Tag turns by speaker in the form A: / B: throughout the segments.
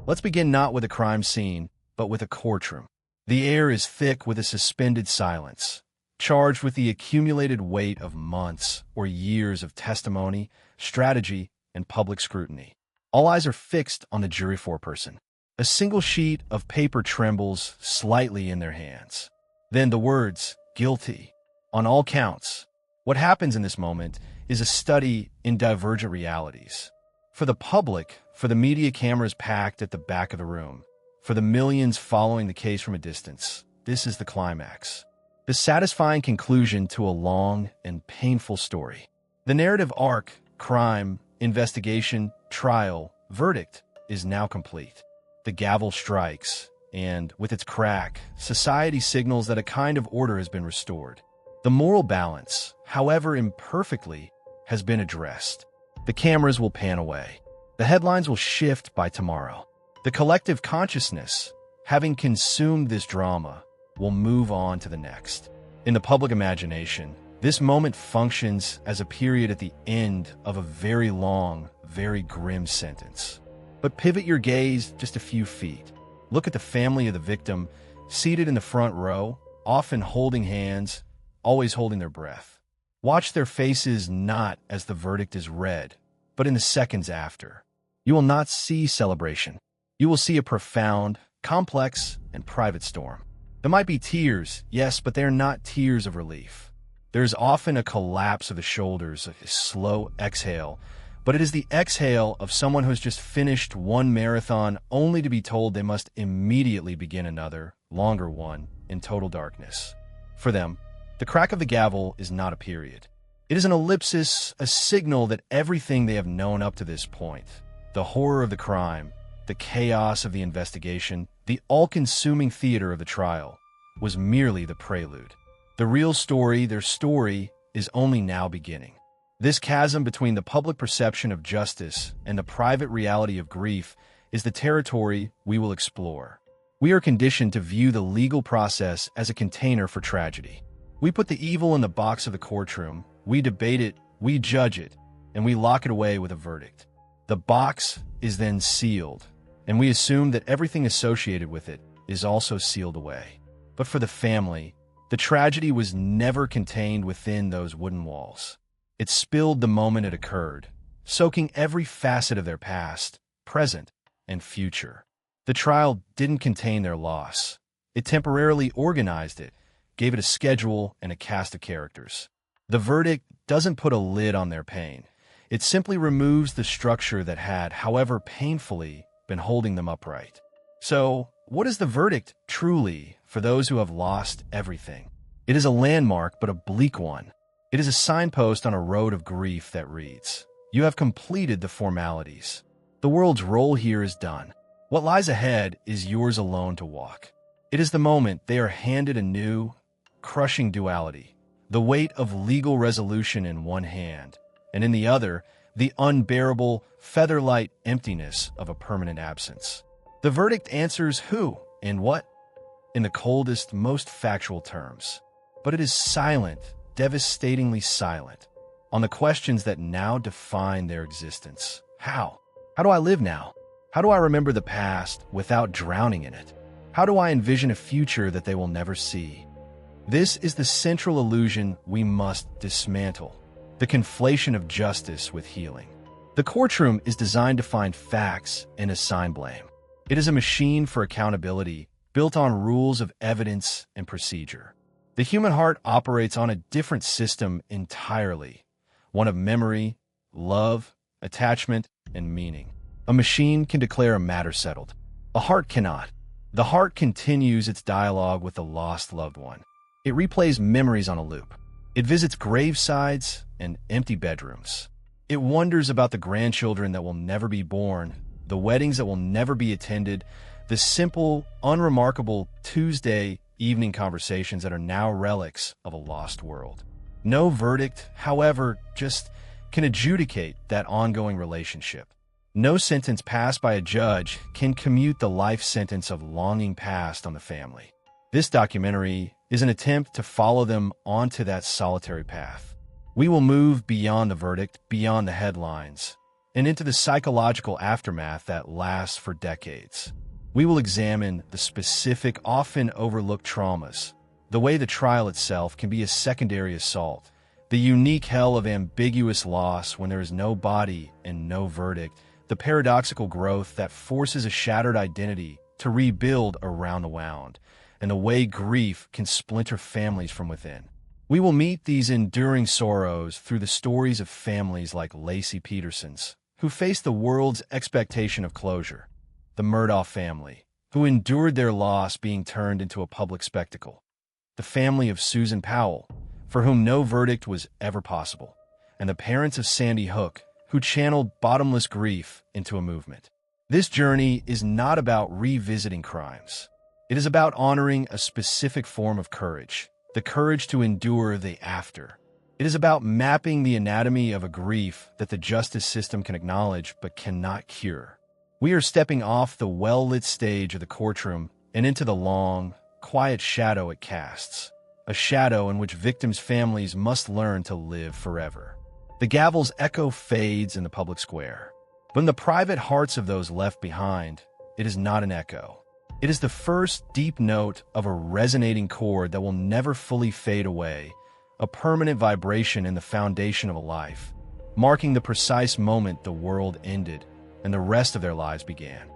A: Let's begin not with a crime scene, but with a courtroom. The air is thick with a suspended silence, charged with the accumulated weight of months or years of testimony, strategy, and public scrutiny. All eyes are fixed on the jury foreperson. A single sheet of paper trembles slightly in their hands. Then the words, "guilty," on all counts. What happens in this moment is a study in divergent realities. For the public, for the media cameras packed at the back of the room, for the millions following the case from a distance, this is the climax. The satisfying conclusion to a long and painful story. The narrative arc, crime, investigation, trial, verdict, is now complete. The gavel strikes, and with its crack, society signals that a kind of order has been restored. The moral balance, however imperfectly, has been addressed. The cameras will pan away. The headlines will shift by tomorrow. The collective consciousness, having consumed this drama, will move on to the next. In the public imagination, this moment functions as a period at the end of a very long, very grim sentence. But pivot your gaze just a few feet. Look at the family of the victim, seated in the front row, often holding hands, always holding their breath. Watch their faces not as the verdict is read, but in the seconds after. You will not see celebration. You will see a profound, complex, and private storm. There might be tears, yes, but they are not tears of relief. There is often a collapse of the shoulders, a slow exhale, but it is the exhale of someone who has just finished one marathon only to be told they must immediately begin another, longer one, in total darkness. For them, the crack of the gavel is not a period. It is an ellipsis, a signal that everything they have known up to this point, the horror of the crime, the chaos of the investigation, the all-consuming theater of the trial, was merely the prelude. The real story, their story, is only now beginning. This chasm between the public perception of justice and the private reality of grief is the territory we will explore. We are conditioned to view the legal process as a container for tragedy. We put the evil in the box of the courtroom, we debate it, we judge it, and we lock it away with a verdict. The box is then sealed, and we assume that everything associated with it is also sealed away. But for the family, the tragedy was never contained within those wooden walls. It spilled the moment it occurred, soaking every facet of their past, present, and future. The trial didn't contain their loss. It temporarily organized it, gave it a schedule and a cast of characters. The verdict doesn't put a lid on their pain. It simply removes the structure that had, however painfully, been holding them upright. So, what is the verdict truly for those who have lost everything? It is a landmark, but a bleak one. It is a signpost on a road of grief that reads, "You have completed the formalities. The world's role here is done. What lies ahead is yours alone to walk." It is the moment they are handed a new, crushing duality, the weight of legal resolution in one hand, and in the other, the unbearable, feather-light emptiness of a permanent absence. The verdict answers who and what in the coldest, most factual terms. But it is silent, devastatingly silent, on the questions that now define their existence. How? How do I live now? How do I remember the past without drowning in it? How do I envision a future that they will never see? This is the central illusion we must dismantle, the conflation of justice with healing. The courtroom is designed to find facts and assign blame. It is a machine for accountability built on rules of evidence and procedure. The human heart operates on a different system entirely, one of memory, love, attachment, and meaning. A machine can declare a matter settled. A heart cannot. The heart continues its dialogue with the lost loved one. It replays memories on a loop. It visits gravesides and empty bedrooms. It wonders about the grandchildren that will never be born, the weddings that will never be attended, the simple, unremarkable Tuesday evening conversations that are now relics of a lost world. No verdict, however, just can adjudicate that ongoing relationship. No sentence passed by a judge can commute the life sentence of longing past on the family. This documentary is an attempt to follow them onto that solitary path. We will move beyond the verdict, beyond the headlines, and into the psychological aftermath that lasts for decades. We will examine the specific, often overlooked traumas, the way the trial itself can be a secondary assault, the unique hell of ambiguous loss when there is no body and no verdict, the paradoxical growth that forces a shattered identity to rebuild around the wound, and the way grief can splinter families from within. We will meet these enduring sorrows through the stories of families like Lacey Peterson's, who faced the world's expectation of closure, the Murdaugh family, who endured their loss being turned into a public spectacle, the family of Susan Powell, for whom no verdict was ever possible, and the parents of Sandy Hook, who channeled bottomless grief into a movement. This journey is not about revisiting crimes. It is about honoring a specific form of courage, the courage to endure the after. It is about mapping the anatomy of a grief that the justice system can acknowledge but cannot cure. We are stepping off the well-lit stage of the courtroom and into the long, quiet shadow it casts, a shadow in which victims' families must learn to live forever. The gavel's echo fades in the public square. But in the private hearts of those left behind, it is not an echo. It is the first deep note of a resonating chord that will never fully fade away, a permanent vibration in the foundation of a life, marking the precise moment the world ended and the rest of their lives began.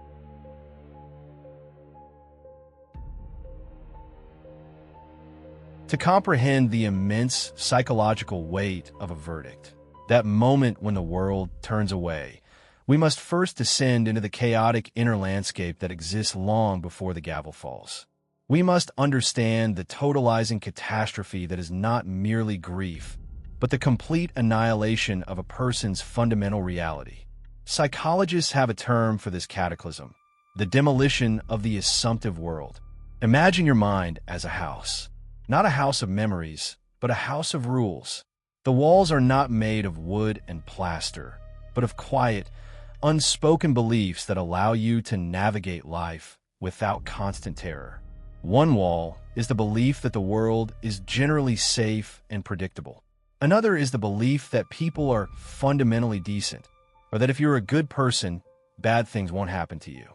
A: To comprehend the immense psychological weight of a verdict, that moment when the world turns away, we must first descend into the chaotic inner landscape that exists long before the gavel falls. We must understand the totalizing catastrophe that is not merely grief, but the complete annihilation of a person's fundamental reality. Psychologists have a term for this cataclysm: the demolition of the assumptive world. Imagine your mind as a house. Not a house of memories, but a house of rules. The walls are not made of wood and plaster, but of quiet, unspoken beliefs that allow you to navigate life without constant terror. One wall is the belief that the world is generally safe and predictable. Another is the belief that people are fundamentally decent, or that if you're a good person, bad things won't happen to you.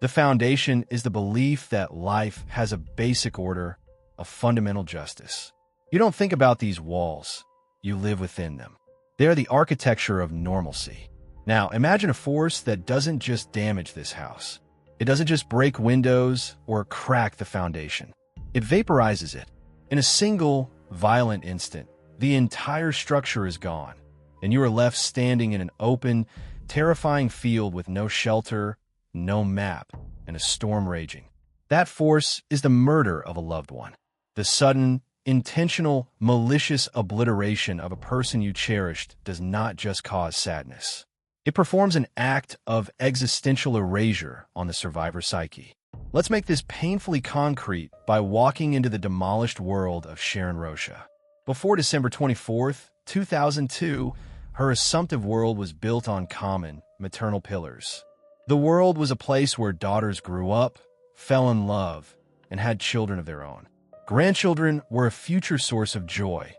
A: The foundation is the belief that life has a basic order, a fundamental justice. You don't think about these walls, you live within them. They are the architecture of normalcy. Now, imagine a force that doesn't just damage this house. It doesn't just break windows or crack the foundation. It vaporizes it. In a single, violent instant, the entire structure is gone, and you are left standing in an open, terrifying field with no shelter, no map, and a storm raging. That force is the murder of a loved one. The sudden, intentional, malicious obliteration of a person you cherished does not just cause sadness. It performs an act of existential erasure on the survivor's psyche. Let's make this painfully concrete by walking into the demolished world of Sharon Rocha. Before December 24th, 2002, her assumptive world was built on common, maternal pillars. The world was a place where daughters grew up, fell in love, and had children of their own. Grandchildren were a future source of joy,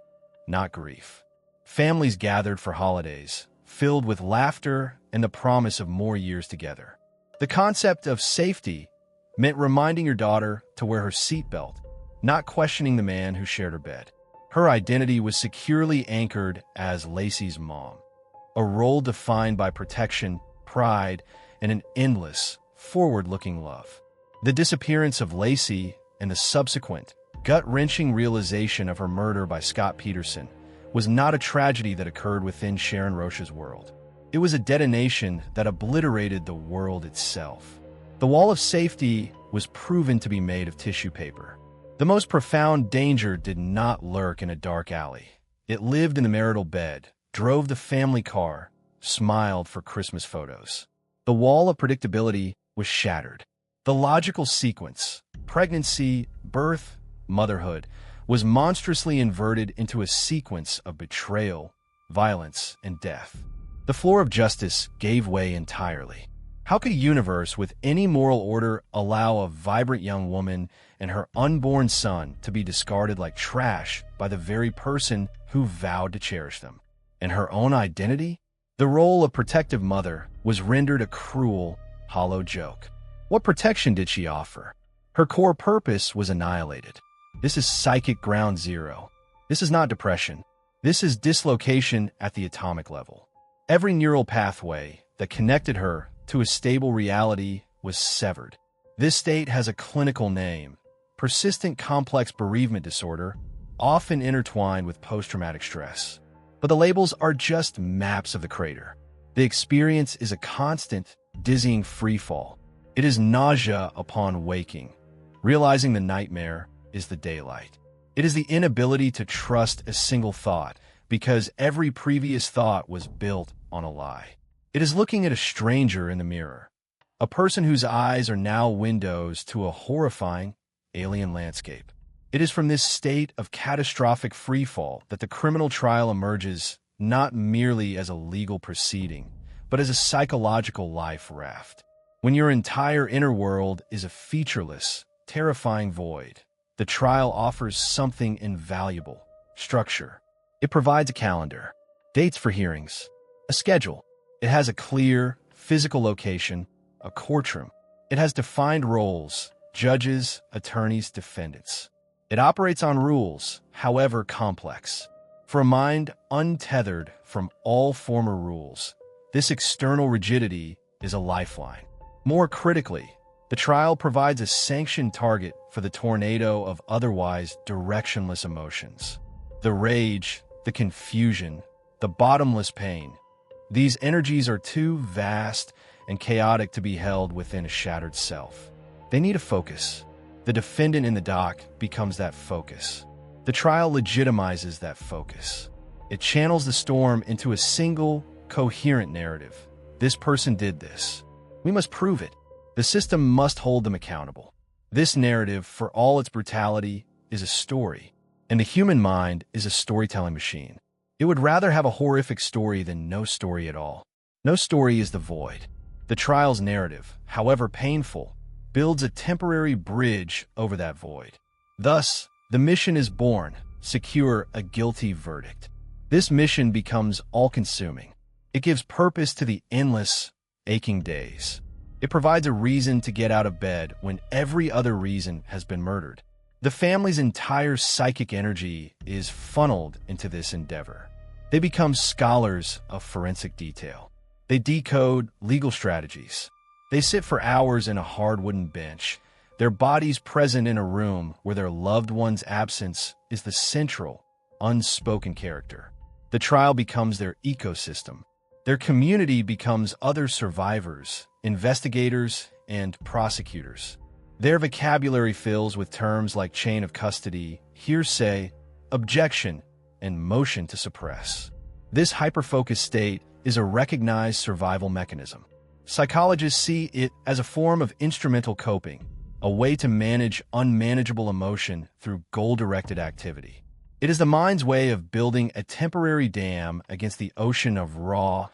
A: not grief. Families gathered for holidays, filled with laughter and the promise of more years together. The concept of safety meant reminding your daughter to wear her seatbelt, not questioning the man who shared her bed. Her identity was securely anchored as Lacey's mom, a role defined by protection, pride, and an endless, forward-looking love. The disappearance of Lacey and the subsequent, gut-wrenching realization of her murder by Scott Peterson was not a tragedy that occurred within Sharon Rocha's world. It was a detonation that obliterated the world itself. The wall of safety was proven to be made of tissue paper. The most profound danger did not lurk in a dark alley. It lived in the marital bed, drove the family car, smiled for Christmas photos. The wall of predictability was shattered. The logical sequence, pregnancy, birth, motherhood, was monstrously inverted into a sequence of betrayal, violence, and death. The floor of justice gave way entirely. How could a universe with any moral order allow a vibrant young woman and her unborn son to be discarded like trash by the very person who vowed to cherish them? And her own identity? The role of protective mother was rendered a cruel, hollow joke. What protection did she offer? Her core purpose was annihilated. This is psychic ground zero. This is not depression. This is dislocation at the atomic level. Every neural pathway that connected her to a stable reality was severed. This state has a clinical name: persistent complex bereavement disorder, often intertwined with post-traumatic stress. But the labels are just maps of the crater. The experience is a constant, dizzying freefall. It is nausea upon waking. Realizing the nightmare is the daylight. It is the inability to trust a single thought because every previous thought was built on a lie. It is looking at a stranger in the mirror, a person whose eyes are now windows to a horrifying, alien landscape. It is from this state of catastrophic freefall that the criminal trial emerges not merely as a legal proceeding, but as a psychological life raft. When your entire inner world is a featureless, terrifying void, the trial offers something invaluable: structure. It provides a calendar, dates for hearings, a schedule. It has a clear, physical location, a courtroom. It has defined roles: judges, attorneys, defendants. It operates on rules, however complex. For a mind untethered from all former rules, this external rigidity is a lifeline. More critically, the trial provides a sanctioned target for the tornado of otherwise directionless emotions. The rage, the confusion, the bottomless pain. These energies are too vast and chaotic to be held within a shattered self. They need a focus. The defendant in the dock becomes that focus. The trial legitimizes that focus. It channels the storm into a single, coherent narrative. This person did this. We must prove it. The system must hold them accountable. This narrative, for all its brutality, is a story, and the human mind is a storytelling machine. It would rather have a horrific story than no story at all. No story is the void. The trial's narrative, however painful, builds a temporary bridge over that void. Thus, the mission is born: secure a guilty verdict. This mission becomes all-consuming. It gives purpose to the endless, aching days. It provides a reason to get out of bed when every other reason has been murdered. The family's entire psychic energy is funneled into this endeavor. They become scholars of forensic detail. They decode legal strategies. They sit for hours in a hard wooden bench, their bodies present in a room where their loved one's absence is the central, unspoken character. The trial becomes their ecosystem. Their community becomes other survivors, investigators, and prosecutors. Their vocabulary fills with terms like chain of custody, hearsay, objection, and motion to suppress. This hyper-focused state is a recognized survival mechanism. Psychologists see it as a form of instrumental coping, a way to manage unmanageable emotion through goal-directed activity. It is the mind's way of building a temporary dam against the ocean of raw,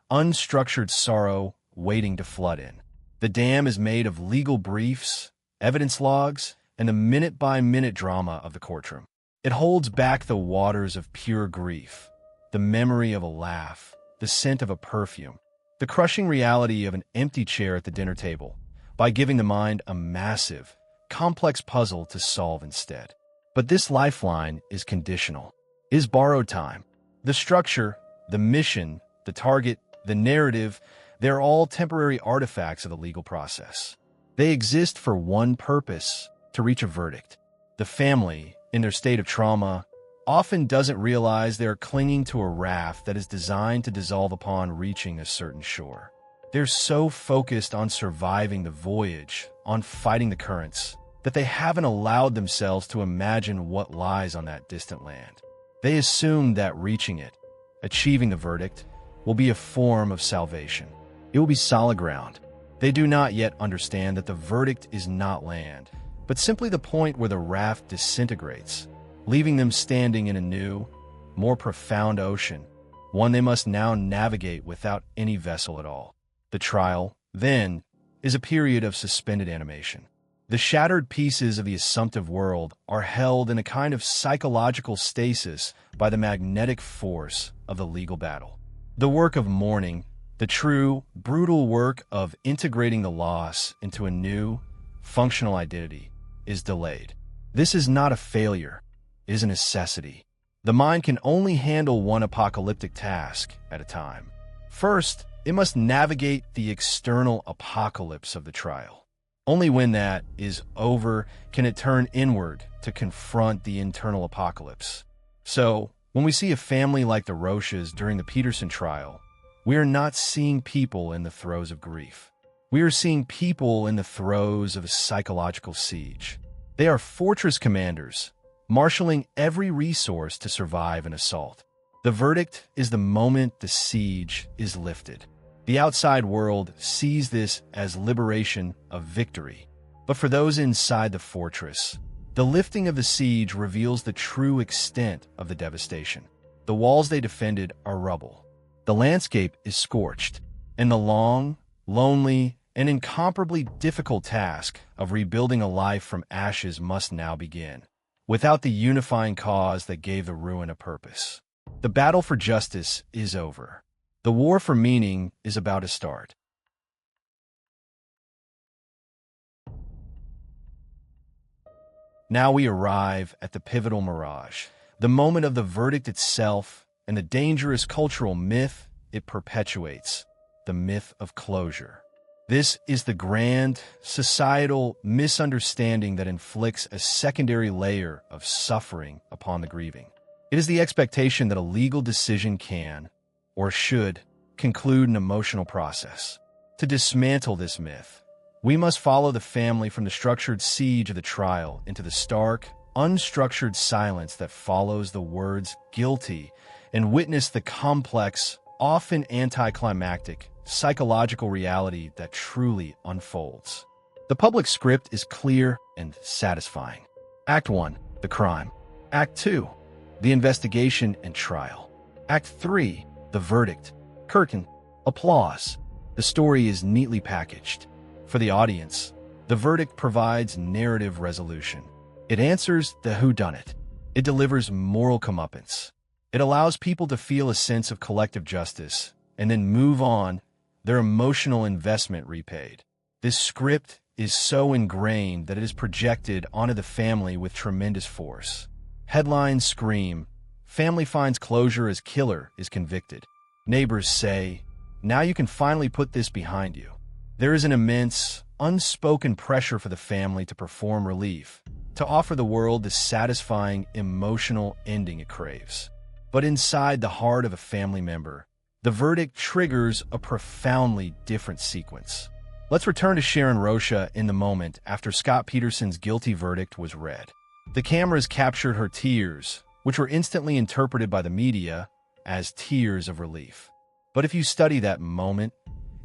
A: unstructured sorrow waiting to flood in. The dam is made of legal briefs, evidence logs, and the minute-by-minute drama of the courtroom. It holds back the waters of pure grief, the memory of a laugh, the scent of a perfume, the crushing reality of an empty chair at the dinner table, by giving the mind a massive, complex puzzle to solve instead. But this lifeline is conditional, is borrowed time. The structure, the mission, the target, the narrative, they're all temporary artifacts of the legal process. They exist for one purpose: to reach a verdict. The family, in their state of trauma, often doesn't realize they're clinging to a raft that is designed to dissolve upon reaching a certain shore. They're so focused on surviving the voyage, on fighting the currents, that they haven't allowed themselves to imagine what lies on that distant land. They assume that reaching it, achieving the verdict, will be a form of salvation. It will be solid ground. They do not yet understand that the verdict is not land, but simply the point where the raft disintegrates, leaving them standing in a new, more profound ocean, one they must now navigate without any vessel at all. The trial, then, is a period of suspended animation. The shattered pieces of the assumptive world are held in a kind of psychological stasis by the magnetic force of the legal battle. The work of mourning, the true, brutal work of integrating the loss into a new, functional identity, is delayed. This is not a failure, it is a necessity. The mind can only handle one apocalyptic task at a time. First, it must navigate the external apocalypse of the trial. Only when that is over can it turn inward to confront the internal apocalypse. So, when we see a family like the Roches during the Peterson trial, we are not seeing people in the throes of grief. We are seeing people in the throes of a psychological siege. They are fortress commanders, marshaling every resource to survive an assault. The verdict is the moment the siege is lifted. The outside world sees this as liberation of victory. But for those inside the fortress, the lifting of the siege reveals the true extent of the devastation. The walls they defended are rubble. The landscape is scorched, and the long, lonely, and incomparably difficult task of rebuilding a life from ashes must now begin, without the unifying cause that gave the ruin a purpose. The battle for justice is over. The war for meaning is about to start. Now we arrive at the pivotal mirage, the moment of the verdict itself and the dangerous cultural myth it perpetuates, the myth of closure. This is the grand, societal misunderstanding that inflicts a secondary layer of suffering upon the grieving. It is the expectation that a legal decision can, or should, conclude an emotional process. To dismantle this myth, we must follow the family from the structured siege of the trial into the stark, unstructured silence that follows the words guilty and witness the complex, often anticlimactic, psychological reality that truly unfolds. The public script is clear and satisfying. Act 1, the crime. Act 2, the investigation and trial. Act 3, the verdict. Curtain, applause. The story is neatly packaged. For the audience, the verdict provides narrative resolution. It answers the whodunit. It delivers moral comeuppance. It allows people to feel a sense of collective justice and then move on, their emotional investment repaid. This script is so ingrained that it is projected onto the family with tremendous force. Headlines scream, "Family finds closure as killer is convicted." Neighbors say, "Now you can finally put this behind you." There is an immense, unspoken pressure for the family to perform relief, to offer the world the satisfying emotional ending it craves. But inside the heart of a family member, the verdict triggers a profoundly different sequence. Let's return to Sharon Rocha in the moment after Scott Peterson's guilty verdict was read. The cameras captured her tears, which were instantly interpreted by the media as tears of relief. But if you study that moment,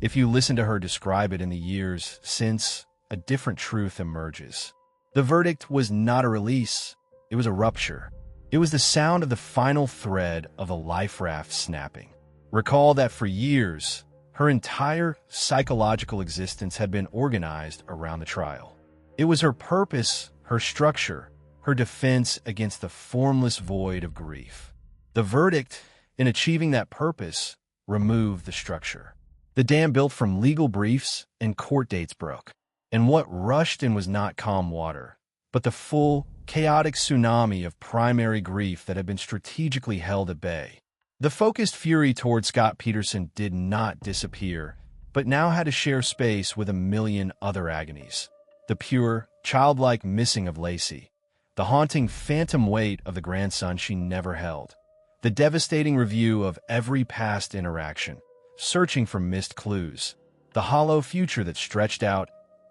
A: if you listen to her describe it in the years since, a different truth emerges. The verdict was not a release, it was a rupture. It was the sound of the final thread of a life raft snapping. Recall that for years, her entire psychological existence had been organized around the trial. It was her purpose, her structure, her defense against the formless void of grief. The verdict, in achieving that purpose, removed the structure. The dam built from legal briefs and court dates broke, and what rushed in was not calm water, but the full, chaotic tsunami of primary grief that had been strategically held at bay. The focused fury toward Scott Peterson did not disappear, but now had to share space with a million other agonies. The pure, childlike missing of Lacey, the haunting phantom weight of the grandson she never held, the devastating review of every past interaction, searching for missed clues, the hollow future that stretched out,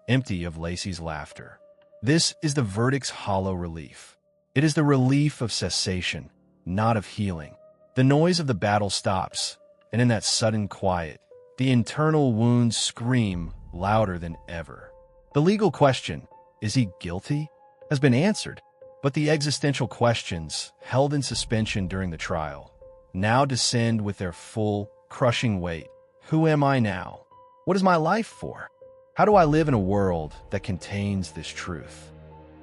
A: empty of Lacey's laughter. This is the verdict's hollow relief. It is the relief of cessation, not of healing. The noise of the battle stops, and in that sudden quiet, the internal wounds scream louder than ever. The legal question, is he guilty, has been answered, but the existential questions, held in suspension during the trial, now descend with their full, crushing weight. Who am I now? What is my life for? How do I live in a world that contains this truth?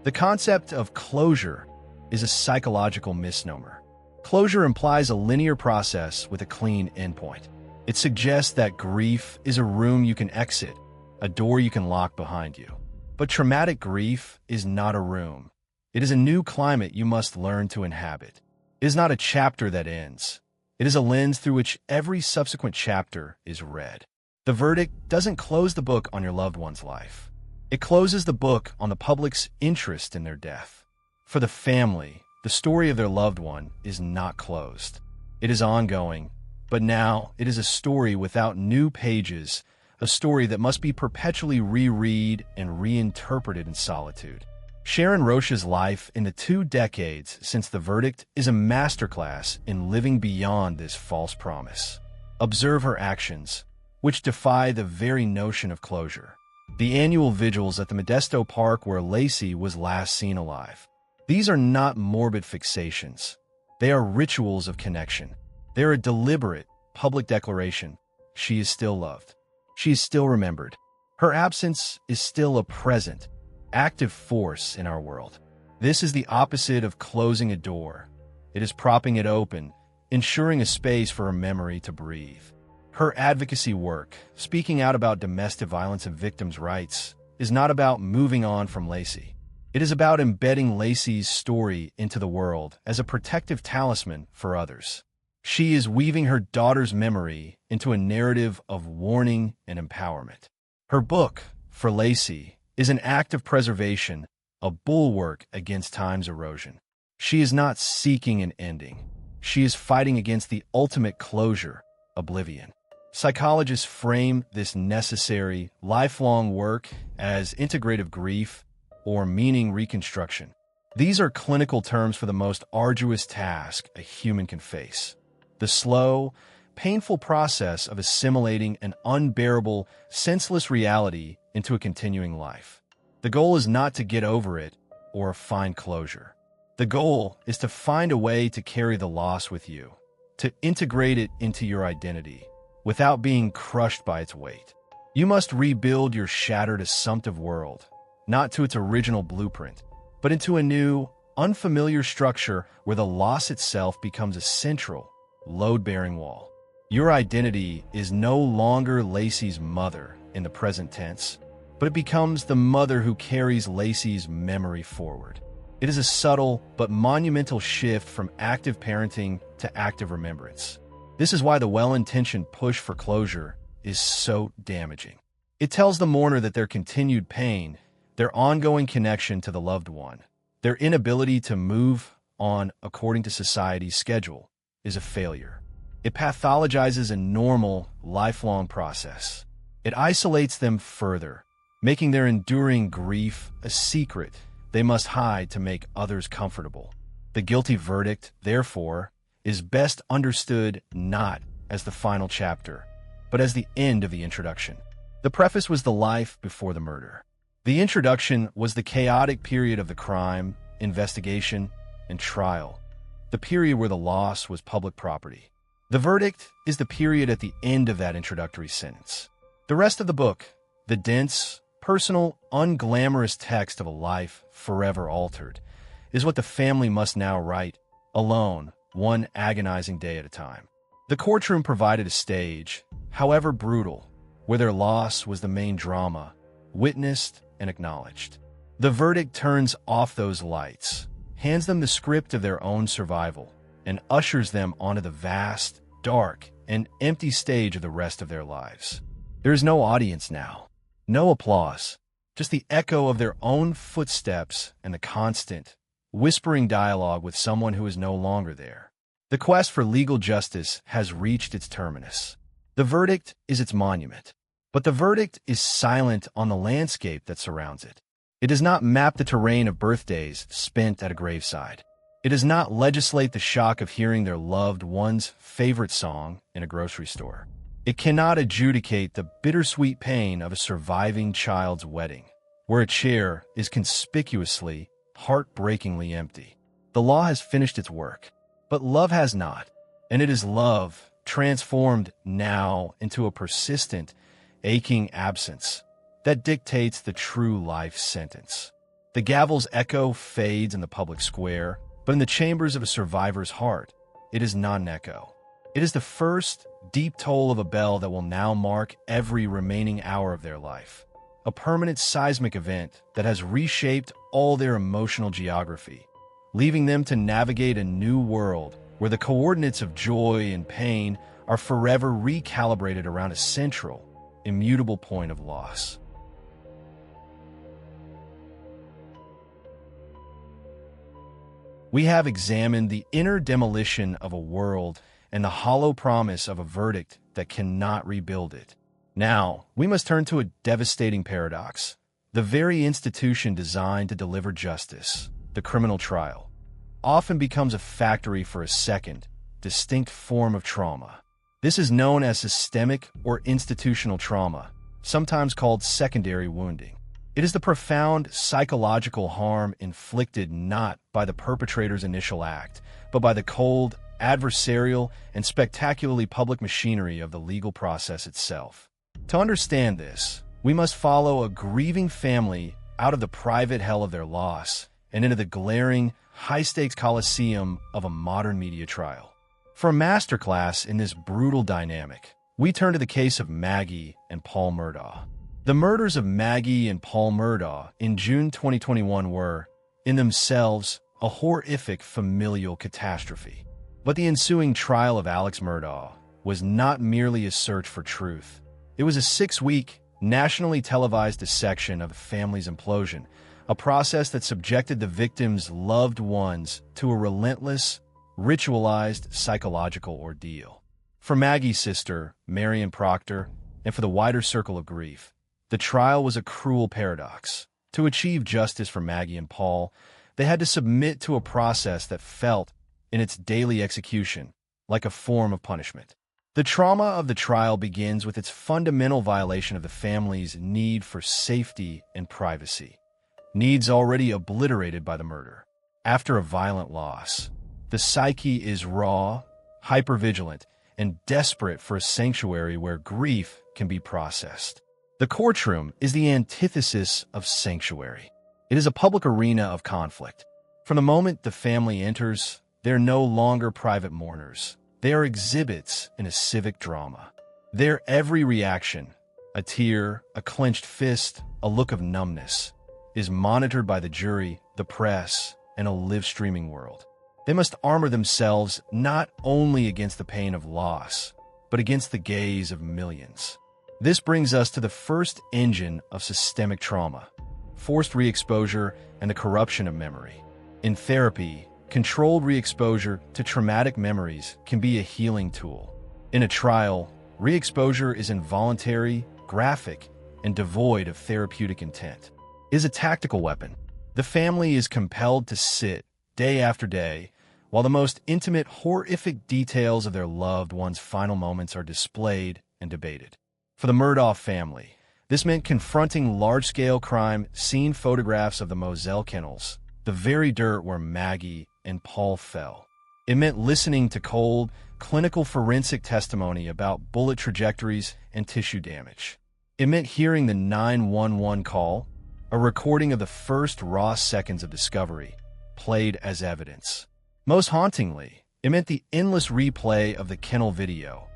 A: The concept of closure is a psychological misnomer. Closure implies a linear process with a clean endpoint. It suggests that grief is a room you can exit, a door you can lock behind you. But traumatic grief is not a room. It is a new climate you must learn to inhabit. It is not a chapter that ends. It is a lens through which every subsequent chapter is read. The verdict doesn't close the book on your loved one's life. It closes the book on the public's interest in their death. For the family, the story of their loved one is not closed. It is ongoing, but now it is a story without new pages, a story that must be perpetually reread and reinterpreted in solitude. Sharon Roche's life in the 2 decades since the verdict is a masterclass in living beyond this false promise. Observe her actions, which defy the very notion of closure. The annual vigils at the Modesto Park where Lacey was last seen alive. These are not morbid fixations. They are rituals of connection. They are a deliberate, public declaration. She is still loved. She is still remembered. Her absence is still a present, active force in our world. This is the opposite of closing a door. It is propping it open, ensuring a space for her memory to breathe. Her advocacy work, speaking out about domestic violence and victims' rights, is not about moving on from Lacey. It is about embedding Lacey's story into the world as a protective talisman for others. She is weaving her daughter's memory into a narrative of warning and empowerment. Her book, For Lacey, is an act of preservation, a bulwark against time's erosion. She is not seeking an ending. She is fighting against the ultimate closure, oblivion. Psychologists frame this necessary, lifelong work as integrative grief or meaning reconstruction. These are clinical terms for the most arduous task a human can face. The slow, painful process of assimilating an unbearable, senseless reality into a continuing life. The goal is not to get over it or find closure. The goal is to find a way to carry the loss with you, to integrate it into your identity, without being crushed by its weight. You must rebuild your shattered, assumptive world, not to its original blueprint, but into a new, unfamiliar structure where the loss itself becomes a central, load-bearing wall. Your identity is no longer Lacey's mother in the present tense, but it becomes the mother who carries Lacey's memory forward. It is a subtle but monumental shift from active parenting to active remembrance. This is why the well-intentioned push for closure is so damaging. It tells the mourner that their continued pain, their ongoing connection to the loved one, their inability to move on according to society's schedule, is a failure. It pathologizes a normal, lifelong process. It isolates them further, making their enduring grief a secret they must hide to make others comfortable. The guilty verdict, therefore, is best understood not as the final chapter, but as the end of the introduction. The preface was the life before the murder. The introduction was the chaotic period of the crime, investigation, and trial, the period where the loss was public property. The verdict is the period at the end of that introductory sentence. The rest of the book, the dense, personal, unglamorous text of a life forever altered, is what the family must now write, alone, one agonizing day at a time. The courtroom provided a stage, however brutal, where their loss was the main drama, witnessed and acknowledged. The verdict turns off those lights, hands them the script of their own survival, and ushers them onto the vast, dark, and empty stage of the rest of their lives. There is no audience now, no applause, just the echo of their own footsteps and the constant, whispering dialogue with someone who is no longer there. The quest for legal justice has reached its terminus. The verdict is its monument, but the verdict is silent on the landscape that surrounds it. It does not map the terrain of birthdays spent at a graveside. It does not legislate the shock of hearing their loved one's favorite song in a grocery store. It cannot adjudicate the bittersweet pain of a surviving child's wedding, where a chair is conspicuously, heartbreakingly empty. The law has finished its work, but love has not, and it is love, transformed now into a persistent, aching absence, that dictates the true life sentence. The gavel's echo fades in the public square, but in the chambers of a survivor's heart, it is not an echo. It is the first deep toll of a bell that will now mark every remaining hour of their life. A permanent seismic event that has reshaped all their emotional geography, leaving them to navigate a new world where the coordinates of joy and pain are forever recalibrated around a central, immutable point of loss. We have examined the inner demolition of a world and the hollow promise of a verdict that cannot rebuild it. Now, we must turn to a devastating paradox. The very institution designed to deliver justice, the criminal trial, often becomes a factory for a second, distinct form of trauma. This is known as systemic or institutional trauma, sometimes called secondary wounding. It is the profound psychological harm inflicted not by the perpetrator's initial act, but by the cold, adversarial, and spectacularly public machinery of the legal process itself. To understand this, we must follow a grieving family out of the private hell of their loss and into the glaring, high-stakes coliseum of a modern media trial. For a masterclass in this brutal dynamic, we turn to the case of Maggie and Paul Murdaugh. The murders of Maggie and Paul Murdaugh in June 2021 were, in themselves, a horrific familial catastrophe. But the ensuing trial of Alex Murdaugh was not merely a search for truth. It was a 6-week, nationally televised dissection of the family's implosion, a process that subjected the victim's loved ones to a relentless, ritualized psychological ordeal. For Maggie's sister, Marion Proctor, and for the wider circle of grief, the trial was a cruel paradox. To achieve justice for Maggie and Paul, they had to submit to a process that felt, in its daily execution, like a form of punishment. The trauma of the trial begins with its fundamental violation of the family's need for safety and privacy, needs already obliterated by the murder. After a violent loss, the psyche is raw, hypervigilant, and desperate for a sanctuary where grief can be processed. The courtroom is the antithesis of sanctuary. It is a public arena of conflict. From the moment the family enters, they're no longer private mourners. They are exhibits in a civic drama. Their every reaction, a tear, a clenched fist, a look of numbness, is monitored by the jury, the press, and a live-streaming world. They must armor themselves not only against the pain of loss, but against the gaze of millions. This brings us to the first engine of systemic trauma, forced re-exposure and the corruption of memory. In therapy, controlled re-exposure to traumatic memories can be a healing tool. In a trial, re-exposure is involuntary, graphic, and devoid of therapeutic intent. It is a tactical weapon. The family is compelled to sit, day after day, while the most intimate, horrific details of their loved one's final moments are displayed and debated. For the Murdaugh family, this meant confronting large-scale crime, seeing photographs of the Moselle kennels, the very dirt where Maggie and Paul fell. It meant listening to cold, clinical forensic testimony about bullet trajectories and tissue damage. It meant hearing the 911 call, a recording of the first raw seconds of discovery, played as evidence. Most hauntingly, it meant the endless replay of the kennel video,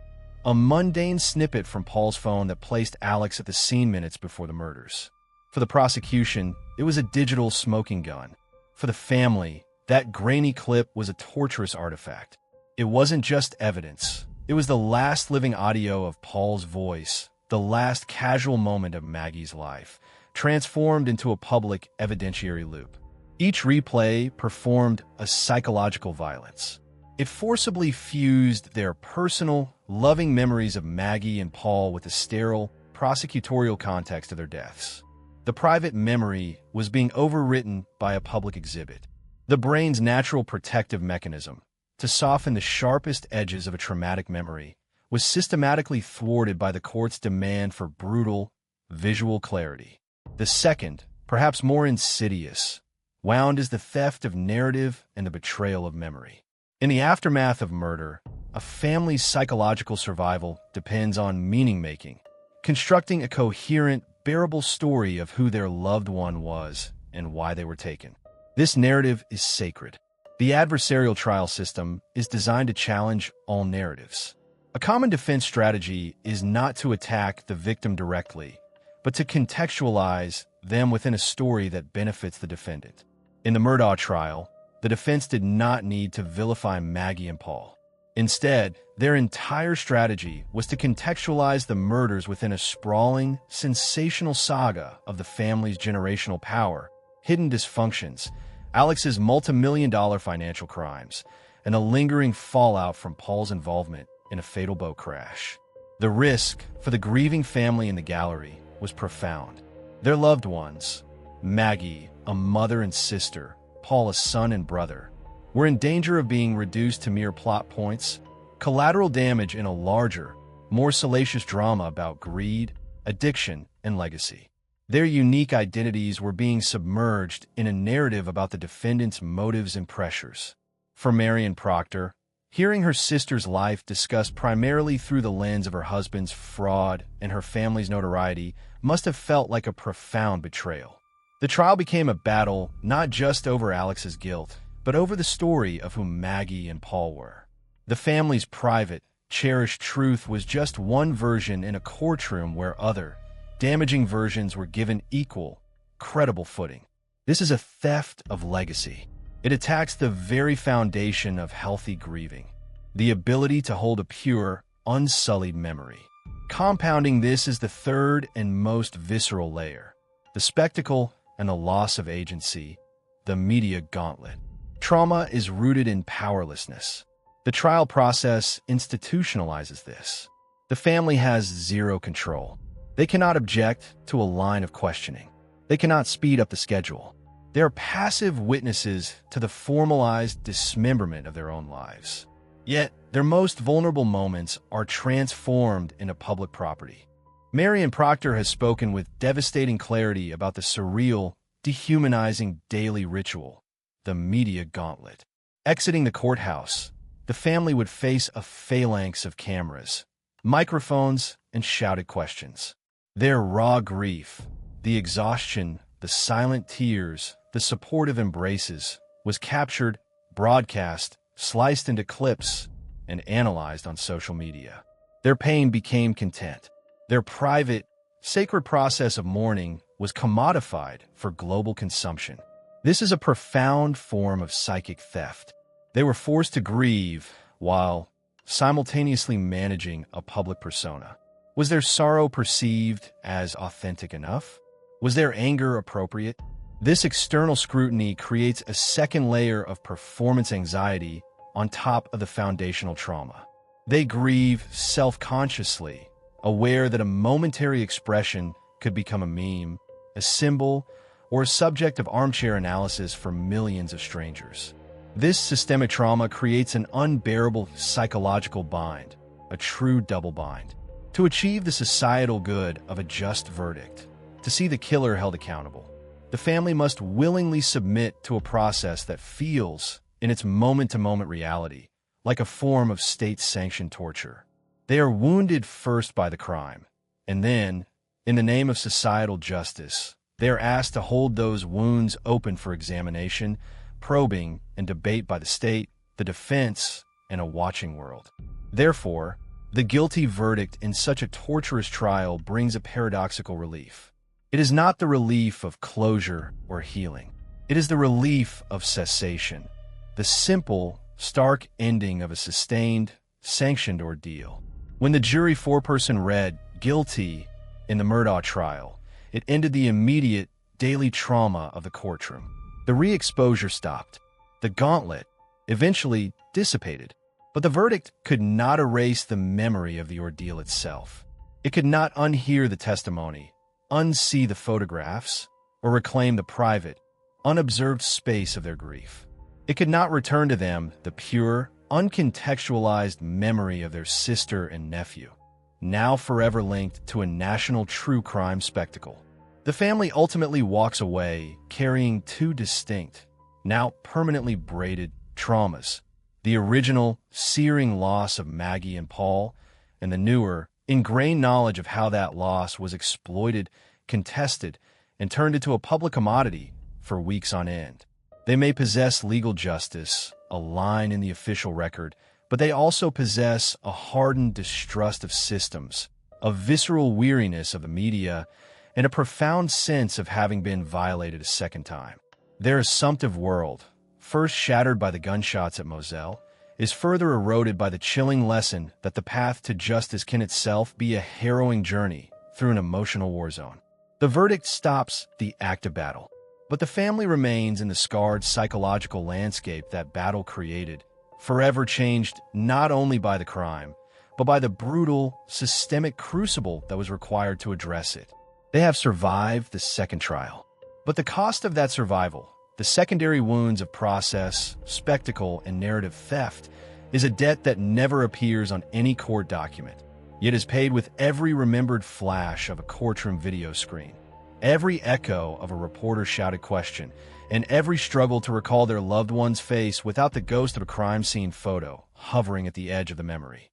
A: a mundane snippet from Paul's phone that placed Alex at the scene minutes before the murders. For the prosecution, it was a digital smoking gun. For the family, that grainy clip was a torturous artifact. It wasn't just evidence. It was the last living audio of Paul's voice, the last casual moment of Maggie's life, transformed into a public evidentiary loop. Each replay performed a psychological violence. It forcibly fused their personal, loving memories of Maggie and Paul with the sterile, prosecutorial context of their deaths. The private memory was being overwritten by a public exhibit. The brain's natural protective mechanism, to soften the sharpest edges of a traumatic memory, was systematically thwarted by the court's demand for brutal, visual clarity. The second, perhaps more insidious, wound is the theft of narrative and the betrayal of memory. In the aftermath of murder, a family's psychological survival depends on meaning-making, constructing a coherent, bearable story of who their loved one was and why they were taken. This narrative is sacred. The adversarial trial system is designed to challenge all narratives. A common defense strategy is not to attack the victim directly, but to contextualize them within a story that benefits the defendant. In the Murdaugh trial, the defense did not need to vilify Maggie and Paul. Instead, their entire strategy was to contextualize the murders within a sprawling, sensational saga of the family's generational power, hidden dysfunctions, Alex's multi-million-dollar financial crimes, and a lingering fallout from Paul's involvement in a fatal boat crash. The risk for the grieving family in the gallery was profound. Their loved ones, Maggie, a mother and sister, Paul, a son and brother, were in danger of being reduced to mere plot points, collateral damage in a larger, more salacious drama about greed, addiction, and legacy. Their unique identities were being submerged in a narrative about the defendant's motives and pressures. For Marion Proctor, hearing her sister's life discussed primarily through the lens of her husband's fraud and her family's notoriety must have felt like a profound betrayal. The trial became a battle not just over Alex's guilt, but over the story of who Maggie and Paul were. The family's private, cherished truth was just one version in a courtroom where other, damaging versions were given equal, credible footing. This is a theft of legacy. It attacks the very foundation of healthy grieving, the ability to hold a pure, unsullied memory. Compounding this is the third and most visceral layer, the spectacle and the loss of agency, the media gauntlet. Trauma is rooted in powerlessness. The trial process institutionalizes this. The family has zero control. They cannot object to a line of questioning. They cannot speed up the schedule. They are passive witnesses to the formalized dismemberment of their own lives. Yet, their most vulnerable moments are transformed into public property. Marion Proctor has spoken with devastating clarity about the surreal, dehumanizing daily ritual, the media gauntlet. Exiting the courthouse, the family would face a phalanx of cameras, microphones, and shouted questions. Their raw grief, the exhaustion, the silent tears, the supportive embraces, was captured, broadcast, sliced into clips, and analyzed on social media. Their pain became content. Their private, sacred process of mourning was commodified for global consumption. This is a profound form of psychic theft. They were forced to grieve while simultaneously managing a public persona. Was their sorrow perceived as authentic enough? Was their anger appropriate? This external scrutiny creates a second layer of performance anxiety on top of the foundational trauma. They grieve self-consciously, aware that a momentary expression could become a meme, a symbol, or a subject of armchair analysis for millions of strangers. This systemic trauma creates an unbearable psychological bind, a true double bind. To achieve the societal good of a just verdict, to see the killer held accountable, the family must willingly submit to a process that feels, in its moment-to-moment reality, like a form of state-sanctioned torture. They are wounded first by the crime, and then, in the name of societal justice, they are asked to hold those wounds open for examination, probing, and debate by the state, the defense, and a watching world. Therefore, the guilty verdict in such a torturous trial brings a paradoxical relief. It is not the relief of closure or healing. It is the relief of cessation, the simple, stark ending of a sustained, sanctioned ordeal. When the jury foreperson read guilty in the Murdaugh trial, it ended the immediate, daily trauma of the courtroom. The re-exposure stopped. The gauntlet eventually dissipated. But the verdict could not erase the memory of the ordeal itself. It could not unhear the testimony, unsee the photographs, or reclaim the private, unobserved space of their grief. It could not return to them the pure, uncontextualized memory of their sister and nephew, now forever linked to a national true crime spectacle. The family ultimately walks away carrying two distinct, now permanently braided traumas: the original, searing loss of Maggie and Paul, and the newer, ingrained knowledge of how that loss was exploited, contested, and turned into a public commodity for weeks on end. They may possess legal justice, a line in the official record, but they also possess a hardened distrust of systems, a visceral weariness of the media, and a profound sense of having been violated a second time. Their assumptive world, first shattered by the gunshots at Moselle, is further eroded by the chilling lesson that the path to justice can itself be a harrowing journey through an emotional war zone. The verdict stops the act of battle, but the family remains in the scarred psychological landscape that battle created, forever changed not only by the crime, but by the brutal, systemic crucible that was required to address it. They have survived the second trial, but the cost of that survival, the secondary wounds of process, spectacle, and narrative theft, is a debt that never appears on any court document, yet is paid with every remembered flash of a courtroom video screen, every echo of a reporter's shouted question, and every struggle to recall their loved one's face without the ghost of a crime scene photo hovering at the edge of the memory.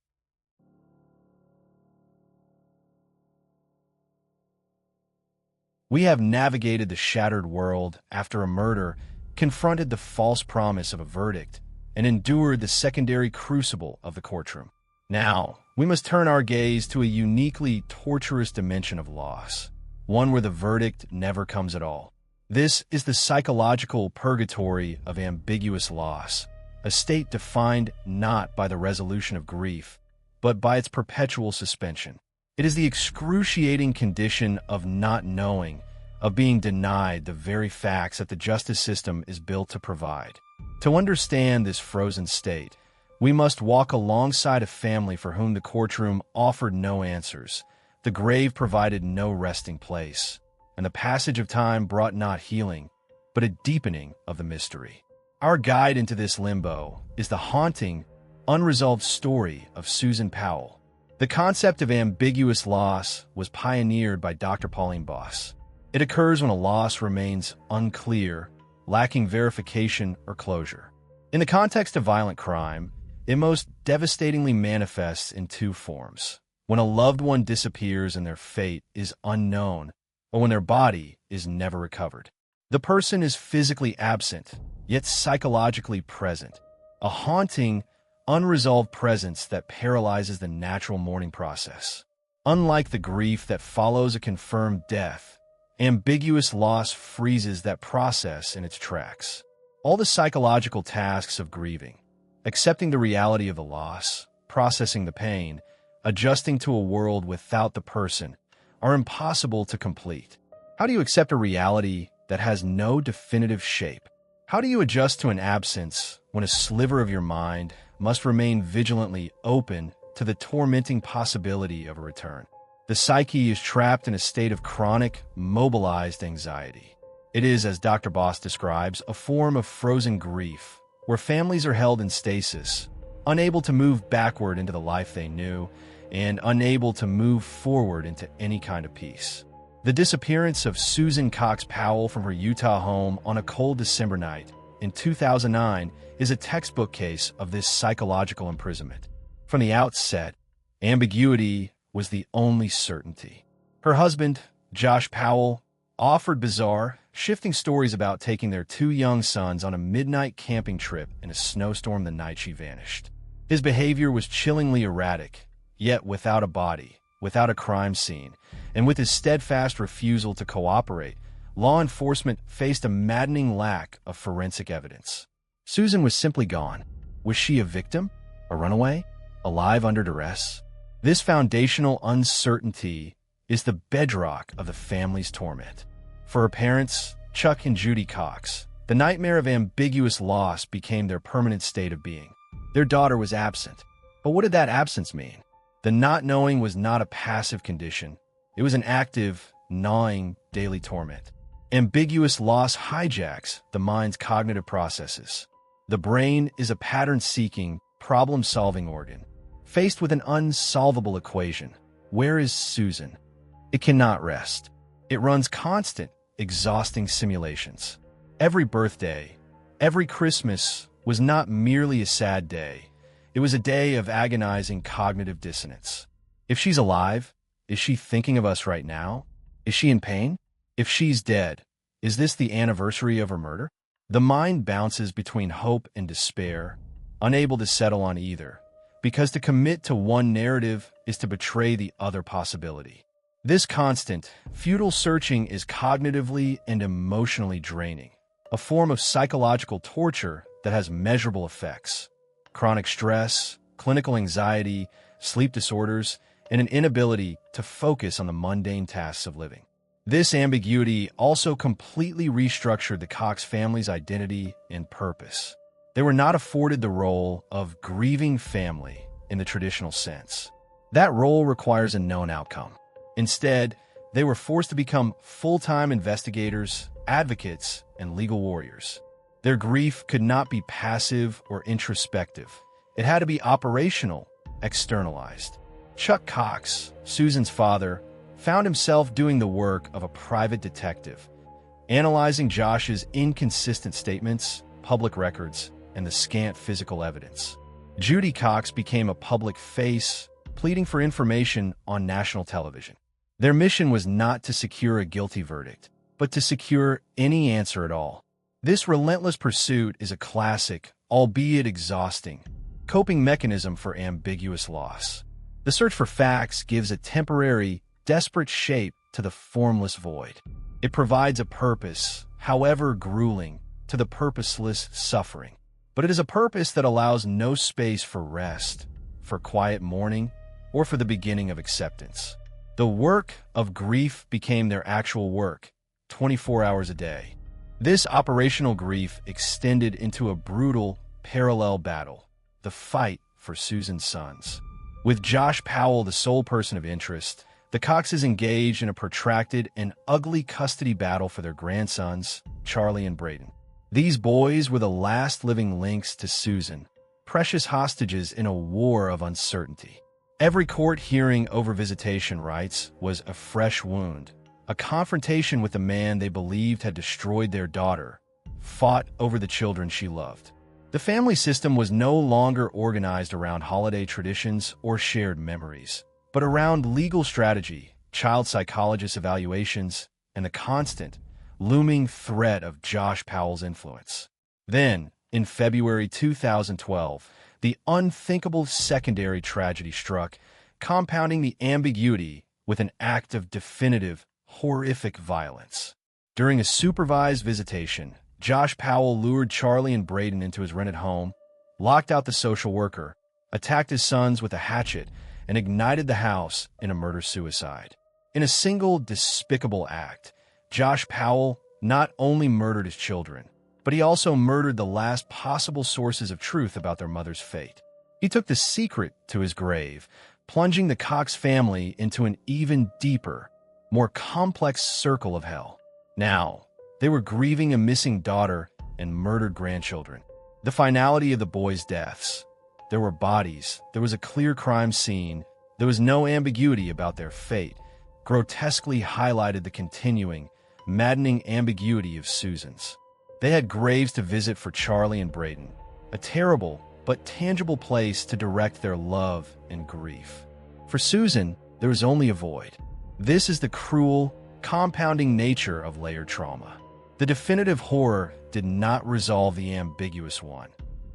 A: We have navigated the shattered world after a murder, confronted the false promise of a verdict, and endured the secondary crucible of the courtroom. Now, we must turn our gaze to a uniquely torturous dimension of loss, one where the verdict never comes at all. This is the psychological purgatory of ambiguous loss, a state defined not by the resolution of grief, but by its perpetual suspension. It is the excruciating condition of not knowing, of being denied the very facts that the justice system is built to provide. To understand this frozen state, we must walk alongside a family for whom the courtroom offered no answers, the grave provided no resting place, and the passage of time brought not healing, but a deepening of the mystery. Our guide into this limbo is the haunting, unresolved story of Susan Powell. The concept of ambiguous loss was pioneered by Dr. Pauline Boss. It occurs when a loss remains unclear, lacking verification or closure. In the context of violent crime, it most devastatingly manifests in two forms: when a loved one disappears and their fate is unknown, or when their body is never recovered. The person is physically absent, yet psychologically present, a haunting, unresolved presence that paralyzes the natural mourning process. Unlike the grief that follows a confirmed death, ambiguous loss freezes that process in its tracks. All the psychological tasks of grieving, accepting the reality of the loss, processing the pain, adjusting to a world without the person, are impossible to complete. How do you accept a reality that has no definitive shape? How do you adjust to an absence when a sliver of your mind must remain vigilantly open to the tormenting possibility of a return? The psyche is trapped in a state of chronic, mobilized anxiety. It is, as Dr. Boss describes, a form of frozen grief, where families are held in stasis, unable to move backward into the life they knew, and unable to move forward into any kind of peace. The disappearance of Susan Cox Powell from her Utah home on a cold December night in 2009 is a textbook case of this psychological imprisonment. From the outset, ambiguity was the only certainty. Her husband, Josh Powell, offered bizarre, shifting stories about taking their two young sons on a midnight camping trip in a snowstorm the night she vanished. His behavior was chillingly erratic, yet without a body, without a crime scene, and with his steadfast refusal to cooperate, law enforcement faced a maddening lack of forensic evidence. Susan was simply gone. Was she a victim? A runaway? Alive under duress? This foundational uncertainty is the bedrock of the family's torment. For her parents, Chuck and Judy Cox, the nightmare of ambiguous loss became their permanent state of being. Their daughter was absent. But what did that absence mean? The not knowing was not a passive condition. It was an active, gnawing, daily torment. Ambiguous loss hijacks the mind's cognitive processes. The brain is a pattern-seeking, problem-solving organ. Faced with an unsolvable equation, where is Susan? It cannot rest. It runs constant, exhausting simulations. Every birthday, every Christmas was not merely a sad day. It was a day of agonizing cognitive dissonance. If she's alive, is she thinking of us right now? Is she in pain? If she's dead, is this the anniversary of her murder? The mind bounces between hope and despair, unable to settle on either, because to commit to one narrative is to betray the other possibility. This constant, futile searching is cognitively and emotionally draining, a form of psychological torture that has measurable effects. Chronic stress, clinical anxiety, sleep disorders, and an inability to focus on the mundane tasks of living. This ambiguity also completely restructured the Cox family's identity and purpose. They were not afforded the role of grieving family in the traditional sense. That role requires a known outcome. Instead, they were forced to become full-time investigators, advocates, and legal warriors. Their grief could not be passive or introspective. It had to be operational, externalized. Chuck Cox, Susan's father, found himself doing the work of a private detective, analyzing Josh's inconsistent statements, public records, and the scant physical evidence. Judy Cox became a public face, pleading for information on national television. Their mission was not to secure a guilty verdict, but to secure any answer at all. This relentless pursuit is a classic, albeit exhausting, coping mechanism for ambiguous loss. The search for facts gives a temporary, desperate shape to the formless void. It provides a purpose, however grueling, to the purposeless suffering. But it is a purpose that allows no space for rest, for quiet mourning, or for the beginning of acceptance. The work of grief became their actual work, 24 hours a day. This operational grief extended into a brutal, parallel battle, the fight for Susan's sons. With Josh Powell the sole person of interest, the Coxes engaged in a protracted and ugly custody battle for their grandsons, Charlie and Braden. These boys were the last living links to Susan, precious hostages in a war of uncertainty. Every court hearing over visitation rights was a fresh wound, a confrontation with the man they believed had destroyed their daughter, fought over the children she loved. The family system was no longer organized around holiday traditions or shared memories, but around legal strategy, child psychologist evaluations, and the constant, looming threat of Josh Powell's influence. Then, in February 2012, the unthinkable secondary tragedy struck, compounding the ambiguity with an act of definitive, horrific violence. During a supervised visitation, Josh Powell lured Charlie and Braden into his rented home, locked out the social worker, attacked his sons with a hatchet, and ignited the house in a murder-suicide. In a single despicable act, Josh Powell not only murdered his children, but he also murdered the last possible sources of truth about their mother's fate. He took the secret to his grave, plunging the Cox family into an even deeper, more complex circle of hell. Now, they were grieving a missing daughter and murdered grandchildren. The finality of the boys' deaths. There were bodies, there was a clear crime scene, there was no ambiguity about their fate, grotesquely highlighted the continuing, maddening ambiguity of Susan's. They had graves to visit for Charlie and Braden, a terrible but tangible place to direct their love and grief. For Susan, there was only a void. This is the cruel, compounding nature of layered trauma. The definitive horror did not resolve the ambiguous one.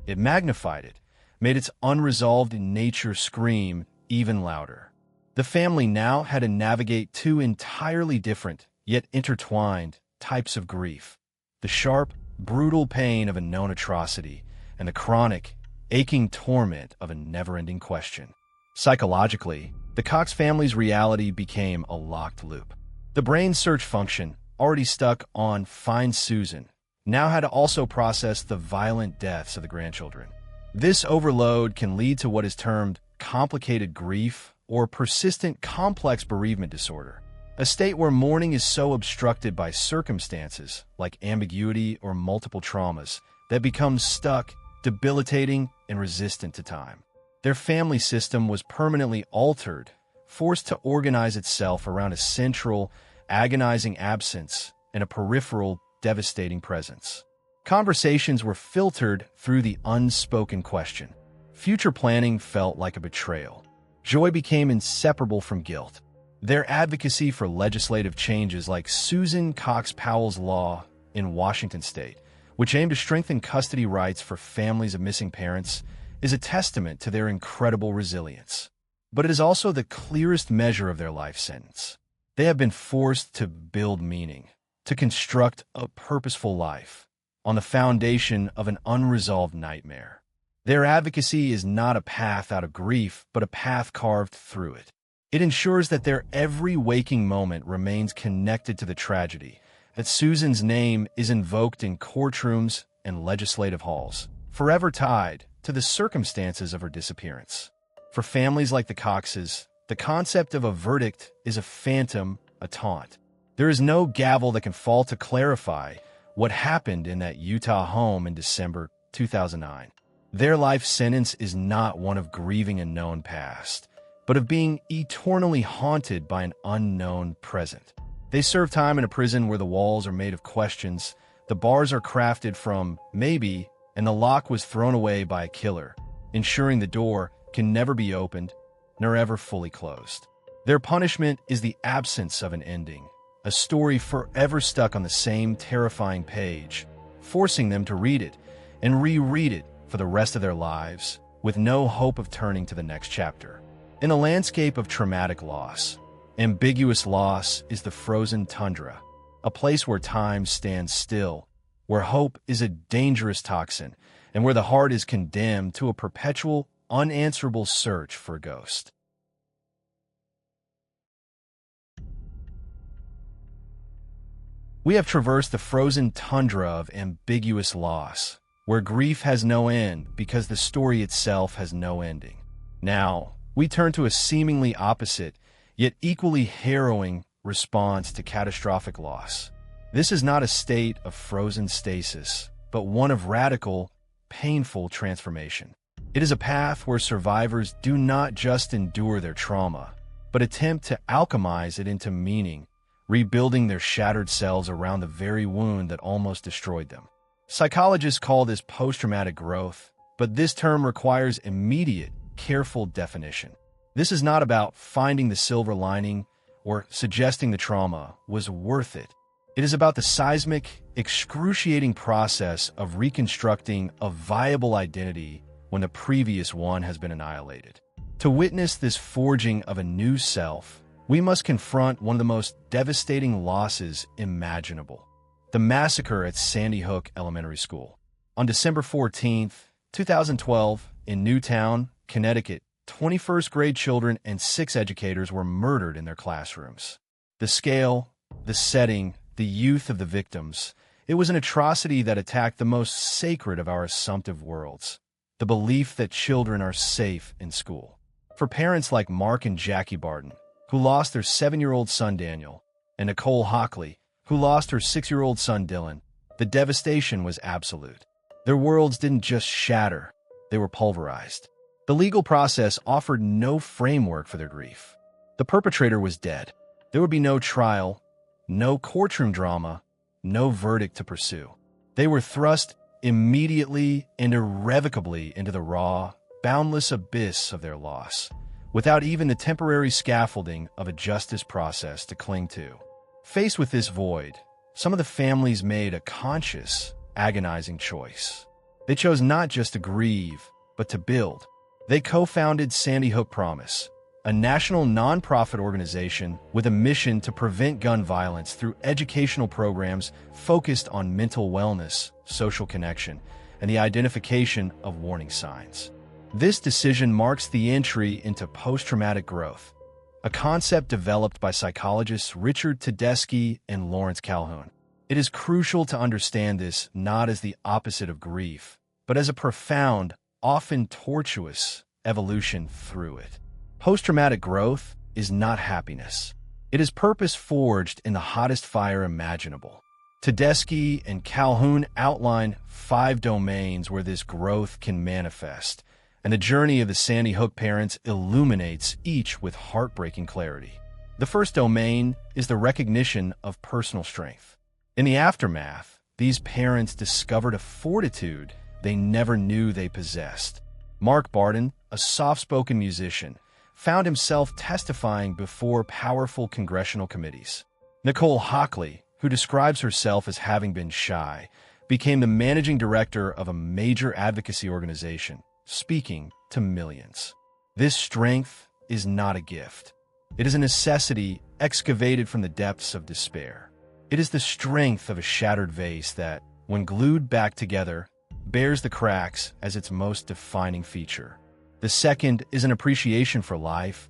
A: It magnified it, made its unresolved nature scream even louder. The family now had to navigate two entirely different, yet intertwined, types of grief. The sharp, brutal pain of a known atrocity, and the chronic, aching torment of a never-ending question. Psychologically, the Cox family's reality became a locked loop. The brain's search function, already stuck on Find Susan, now had to also process the violent deaths of the grandchildren. This overload can lead to what is termed complicated grief or persistent complex bereavement disorder, a state where mourning is so obstructed by circumstances like ambiguity or multiple traumas that it becomes stuck, debilitating, and resistant to time. Their family system was permanently altered, forced to organize itself around a central, agonizing absence and a peripheral, devastating presence. Conversations were filtered through the unspoken question. Future planning felt like a betrayal. Joy became inseparable from guilt. Their advocacy for legislative changes like Susan Cox Powell's law in Washington state which aim to strengthen custody rights for families of missing parents, is a testament to their incredible resilience. But it is also the clearest measure of their life sentence. They have been forced to build meaning, to construct a purposeful life, on the foundation of an unresolved nightmare. Their advocacy is not a path out of grief, but a path carved through it. It ensures that their every waking moment remains connected to the tragedy, that Susan's name is invoked in courtrooms and legislative halls, forever tied to the circumstances of her disappearance. For families like the Coxes, the concept of a verdict is a phantom, a taunt. There is no gavel that can fall to clarify what happened in that Utah home in December 2009. Their life sentence is not one of grieving a known past, but of being eternally haunted by an unknown present. They serve time in a prison where the walls are made of questions, the bars are crafted from maybe, and the lock was thrown away by a killer, ensuring the door can never be opened, nor ever fully closed. Their punishment is the absence of an ending, a story forever stuck on the same terrifying page, forcing them to read it and reread it for the rest of their lives, with no hope of turning to the next chapter. In a landscape of traumatic loss, ambiguous loss is the frozen tundra, a place where time stands still, where hope is a dangerous toxin, and where the heart is condemned to a perpetual, unanswerable search for a ghost. We have traversed the frozen tundra of ambiguous loss, where grief has no end because the story itself has no ending. Now, we turn to a seemingly opposite, yet equally harrowing response to catastrophic loss. This is not a state of frozen stasis, but one of radical, painful transformation. It is a path where survivors do not just endure their trauma, but attempt to alchemize it into meaning, rebuilding their shattered selves around the very wound that almost destroyed them. Psychologists call this post-traumatic growth, but this term requires immediate, careful definition. This is not about finding the silver lining or suggesting the trauma was worth it. It is about the seismic, excruciating process of reconstructing a viable identity when the previous one has been annihilated. To witness this forging of a new self, we must confront one of the most devastating losses imaginable: the massacre at Sandy Hook Elementary School. On December 14, 2012, in Newtown, Connecticut, 21st grade children and 6 educators were murdered in their classrooms. The scale, the setting, the youth of the victims, it was an atrocity that attacked the most sacred of our assumptive worlds, the belief that children are safe in school. For parents like Mark and Jackie Barton, who lost their 7-year-old son Daniel, and Nicole Hockley, who lost her 6-year-old son Dylan, the devastation was absolute. Their worlds didn't just shatter, they were pulverized. The legal process offered no framework for their grief. The perpetrator was dead. There would be no trial, no courtroom drama, no verdict to pursue. They were thrust immediately and irrevocably into the raw, boundless abyss of their loss, without even the temporary scaffolding of a justice process to cling to. Faced with this void, some of the families made a conscious, agonizing choice. They chose not just to grieve, but to build. They co-founded Sandy Hook Promise, a national nonprofit organization with a mission to prevent gun violence through educational programs focused on mental wellness, social connection, and the identification of warning signs. This decision marks the entry into post-traumatic growth, a concept developed by psychologists Richard Tedeschi and Lawrence Calhoun. It is crucial to understand this not as the opposite of grief, but as a profound, often tortuous, evolution through it. Post-traumatic growth is not happiness. It is purpose forged in the hottest fire imaginable. Tedeschi and Calhoun outline 5 domains where this growth can manifest, and the journey of the Sandy Hook parents illuminates each with heartbreaking clarity. The first domain is the recognition of personal strength. In the aftermath, these parents discovered a fortitude they never knew they possessed. Mark Barton, a soft-spoken musician, found himself testifying before powerful congressional committees. Nicole Hockley, who describes herself as having been shy, became the managing director of a major advocacy organization, speaking to millions. This strength is not a gift. It is a necessity excavated from the depths of despair. It is the strength of a shattered vase that, when glued back together, bears the cracks as its most defining feature. The second is an appreciation for life,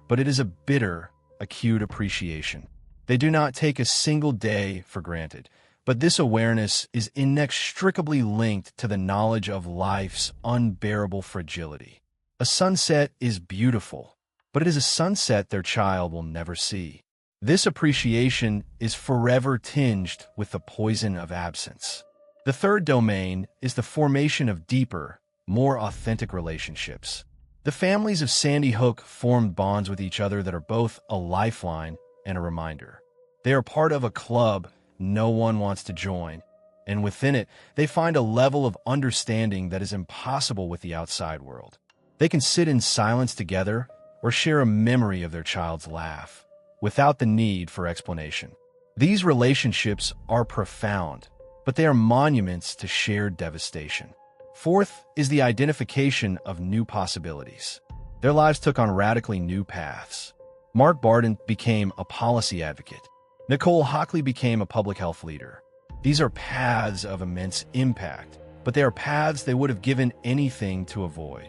A: but it is a bitter, acute appreciation. They do not take a single day for granted, but this awareness is inextricably linked to the knowledge of life's unbearable fragility. A sunset is beautiful, but it is a sunset their child will never see. This appreciation is forever tinged with the poison of absence. The third domain is the formation of deeper, more authentic relationships. The families of Sandy Hook formed bonds with each other that are both a lifeline and a reminder. They are part of a club no one wants to join, and within it, they find a level of understanding that is impossible with the outside world. They can sit in silence together or share a memory of their child's laugh, without the need for explanation. These relationships are profound, but they are monuments to shared devastation. Fourth is the identification of new possibilities. Their lives took on radically new paths. Mark Barden became a policy advocate. Nicole Hockley became a public health leader. These are paths of immense impact, but they are paths they would have given anything to avoid.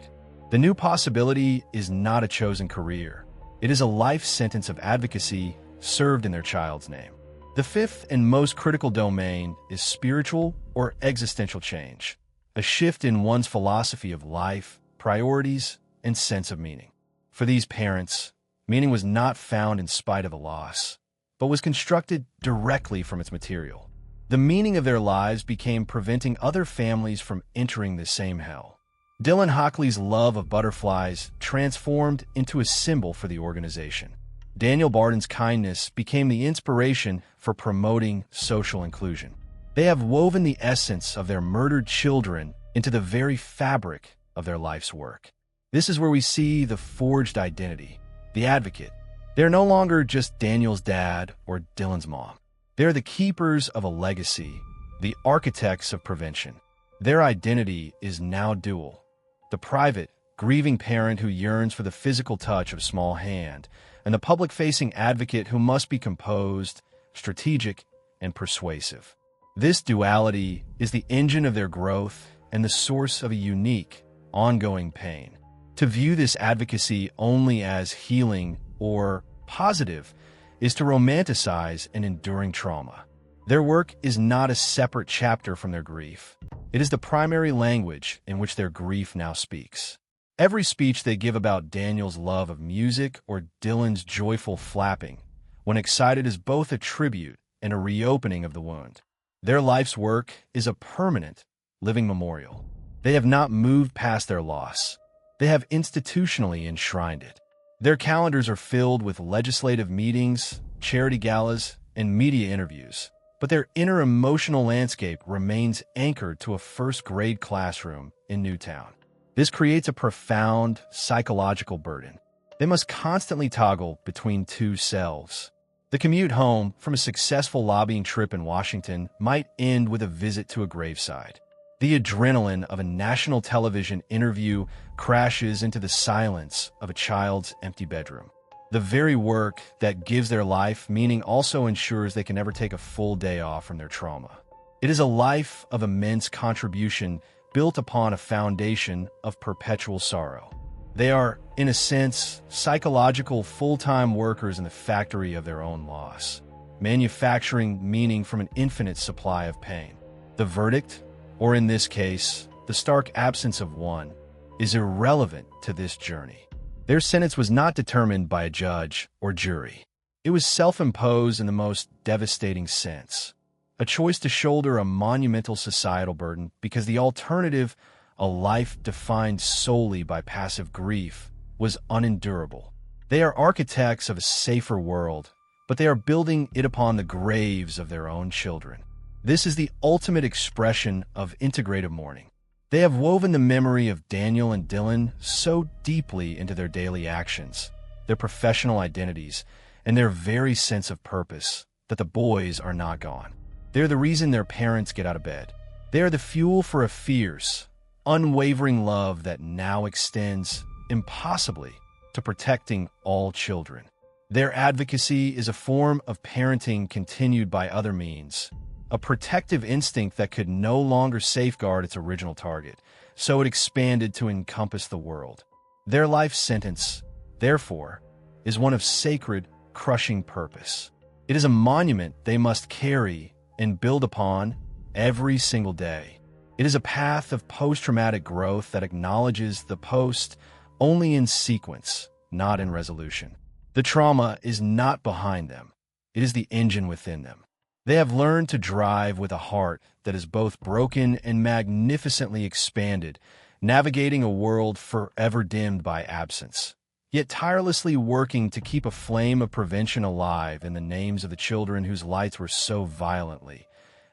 A: The new possibility is not a chosen career. It is a life sentence of advocacy served in their child's name. The fifth and most critical domain is spiritual or existential change, a shift in one's philosophy of life, priorities, and sense of meaning. For these parents, meaning was not found in spite of a loss, but was constructed directly from its material. The meaning of their lives became preventing other families from entering the same hell. Dylan Hockley's love of butterflies transformed into a symbol for the organization. Daniel Barden's kindness became the inspiration for promoting social inclusion. They have woven the essence of their murdered children into the very fabric of their life's work. This is where we see the forged identity, the advocate. They're no longer just Daniel's dad or Dylan's mom. They're the keepers of a legacy, the architects of prevention. Their identity is now dual. The private, grieving parent who yearns for the physical touch of a small hand, and the public-facing advocate who must be composed, strategic, and persuasive. This duality is the engine of their growth and the source of a unique, ongoing pain. To view this advocacy only as healing or positive is to romanticize an enduring trauma. Their work is not a separate chapter from their grief. It is the primary language in which their grief now speaks. Every speech they give about Daniel's love of music or Dylan's joyful flapping, when excited, is both a tribute and a reopening of the wound. Their life's work is a permanent, living memorial. They have not moved past their loss. They have institutionally enshrined it. Their calendars are filled with legislative meetings, charity galas, and media interviews, but their inner emotional landscape remains anchored to a first-grade classroom in Newtown. This creates a profound psychological burden. They must constantly toggle between two selves. The commute home from a successful lobbying trip in Washington might end with a visit to a graveside. The adrenaline of a national television interview crashes into the silence of a child's empty bedroom. The very work that gives their life meaning also ensures they can never take a full day off from their trauma. It is a life of immense contribution built upon a foundation of perpetual sorrow. They are, in a sense, psychological full-time workers in the factory of their own loss, manufacturing meaning from an infinite supply of pain. The verdict, or in this case, the stark absence of one, is irrelevant to this journey. Their sentence was not determined by a judge or jury. It was self-imposed in the most devastating sense. A choice to shoulder a monumental societal burden because the alternative, a life defined solely by passive grief, was unendurable. They are architects of a safer world, but they are building it upon the graves of their own children. This is the ultimate expression of integrative mourning. They have woven the memory of Daniel and Dylan so deeply into their daily actions, their professional identities, and their very sense of purpose that the boys are not gone. They're the reason their parents get out of bed. They are the fuel for a fierce, unwavering love that now extends, impossibly, to protecting all children. Their advocacy is a form of parenting continued by other means, a protective instinct that could no longer safeguard its original target, so it expanded to encompass the world. Their life sentence, therefore, is one of sacred, crushing purpose. It is a monument they must carry and build upon every single day. It is a path of post-traumatic growth that acknowledges the post only in sequence, not in resolution. The trauma is not behind them. It is the engine within them. They have learned to drive with a heart that is both broken and magnificently expanded, navigating a world forever dimmed by absence, yet tirelessly working to keep a flame of prevention alive in the names of the children whose lights were so violently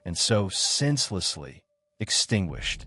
A: and so senselessly extinguished.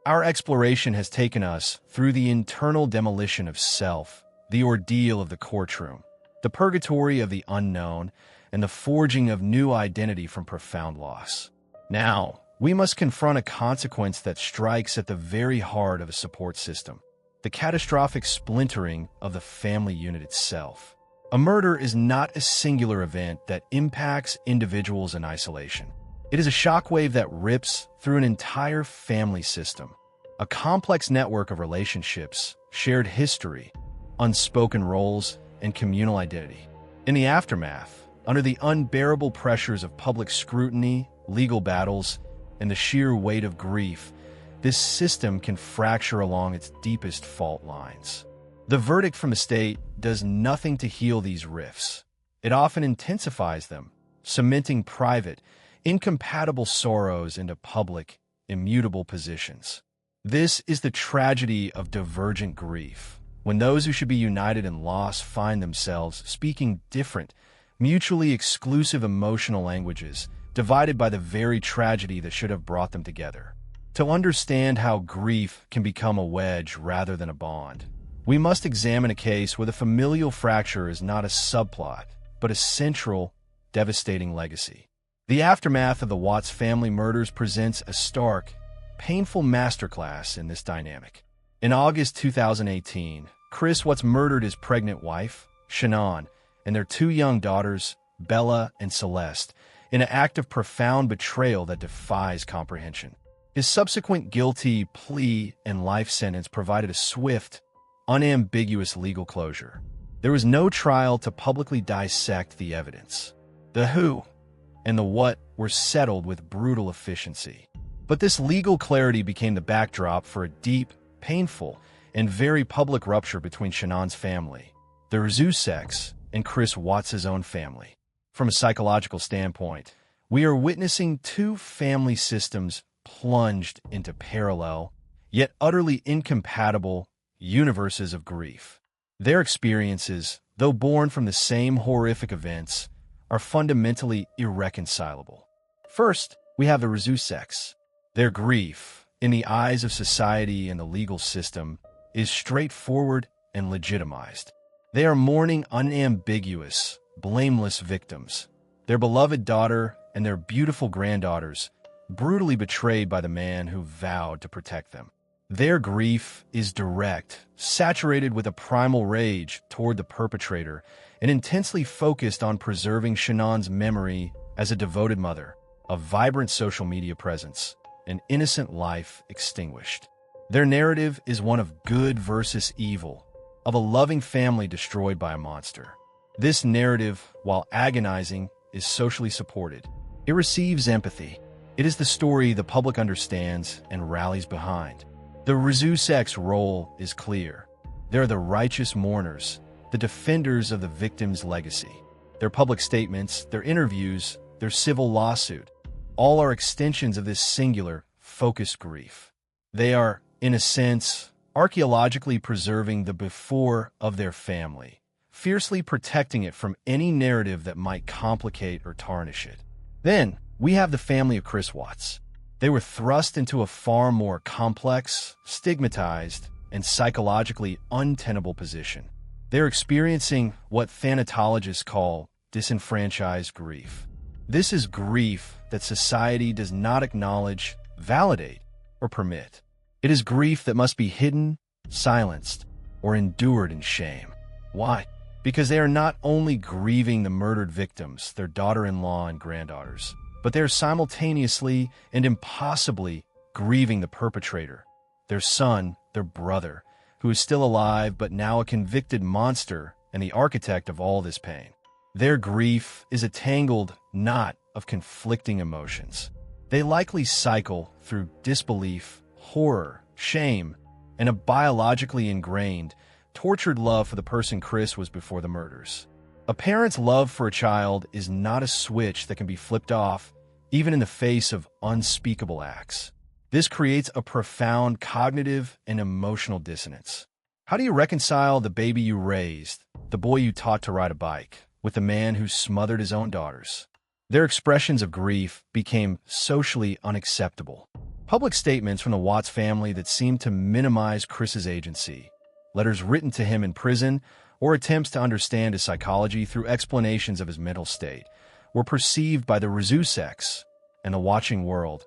A: Our exploration has taken us through the internal demolition of self, the ordeal of the courtroom, the purgatory of the unknown, and the forging of new identity from profound loss. Now, we must confront a consequence that strikes at the very heart of a support system, the catastrophic splintering of the family unit itself. A murder is not a singular event that impacts individuals in isolation. It is a shockwave that rips through an entire family system, a complex network of relationships, shared history, unspoken roles, and communal identity. In the aftermath, under the unbearable pressures of public scrutiny, legal battles, and the sheer weight of grief, this system can fracture along its deepest fault lines. The verdict from the state does nothing to heal these rifts. It often intensifies them, cementing private, incompatible sorrows into public, immutable positions. This is the tragedy of divergent grief, when those who should be united in loss find themselves speaking different, mutually exclusive emotional languages, divided by the very tragedy that should have brought them together. To understand how grief can become a wedge rather than a bond, we must examine a case where the familial fracture is not a subplot, but a central, devastating legacy. The aftermath of the Watts family murders presents a stark, painful masterclass in this dynamic. In August 2018, Chris Watts murdered his pregnant wife, Shannon, and their two young daughters, Bella and Celeste, in an act of profound betrayal that defies comprehension. His subsequent guilty plea and life sentence provided a swift, unambiguous legal closure. There was no trial to publicly dissect the evidence. The who and the what were settled with brutal efficiency. But this legal clarity became the backdrop for a deep, painful, and very public rupture between Shannon's family, the Rzuseks, and Chris Watts' own family. From a psychological standpoint, we are witnessing two family systems plunged into parallel, yet utterly incompatible universes of grief. Their experiences, though born from the same horrific events, are fundamentally irreconcilable. First, we have the Rzuseks. Their grief, in the eyes of society and the legal system, is straightforward and legitimized. They are mourning unambiguous, blameless victims, their beloved daughter and their beautiful granddaughters, brutally betrayed by the man who vowed to protect them. Their grief is direct, saturated with a primal rage toward the perpetrator, and intensely focused on preserving Shannon's memory as a devoted mother, a vibrant social media presence, an innocent life extinguished. Their narrative is one of good versus evil, of a loving family destroyed by a monster. This narrative, while agonizing, is socially supported. It receives empathy. It is the story the public understands and rallies behind. The Rzuseks' role is clear. They're the righteous mourners, the defenders of the victim's legacy. Their public statements, their interviews, their civil lawsuit, all are extensions of this singular, focused grief. They are, in a sense, archaeologically preserving the before of their family, fiercely protecting it from any narrative that might complicate or tarnish it. Then, we have the family of Chris Watts. They were thrust into a far more complex, stigmatized, and psychologically untenable position. They're experiencing what thanatologists call disenfranchised grief. This is grief that society does not acknowledge, validate, or permit. It is grief that must be hidden, silenced, or endured in shame. Why? Because they are not only grieving the murdered victims, their daughter-in-law and granddaughters, but they are simultaneously and impossibly grieving the perpetrator, their son, their brother, who is still alive but now a convicted monster and the architect of all this pain. Their grief is a tangled knot of conflicting emotions. They likely cycle through disbelief, horror, shame, and a biologically ingrained, tortured love for the person Chris was before the murders. A parent's love for a child is not a switch that can be flipped off, even in the face of unspeakable acts. This creates a profound cognitive and emotional dissonance. How do you reconcile the baby you raised, the boy you taught to ride a bike, with the man who smothered his own daughters? Their expressions of grief became socially unacceptable. Public statements from the Watts family that seemed to minimize Chris's agency, letters written to him in prison, or attempts to understand his psychology through explanations of his mental state, were perceived by the Rzuseks and the watching world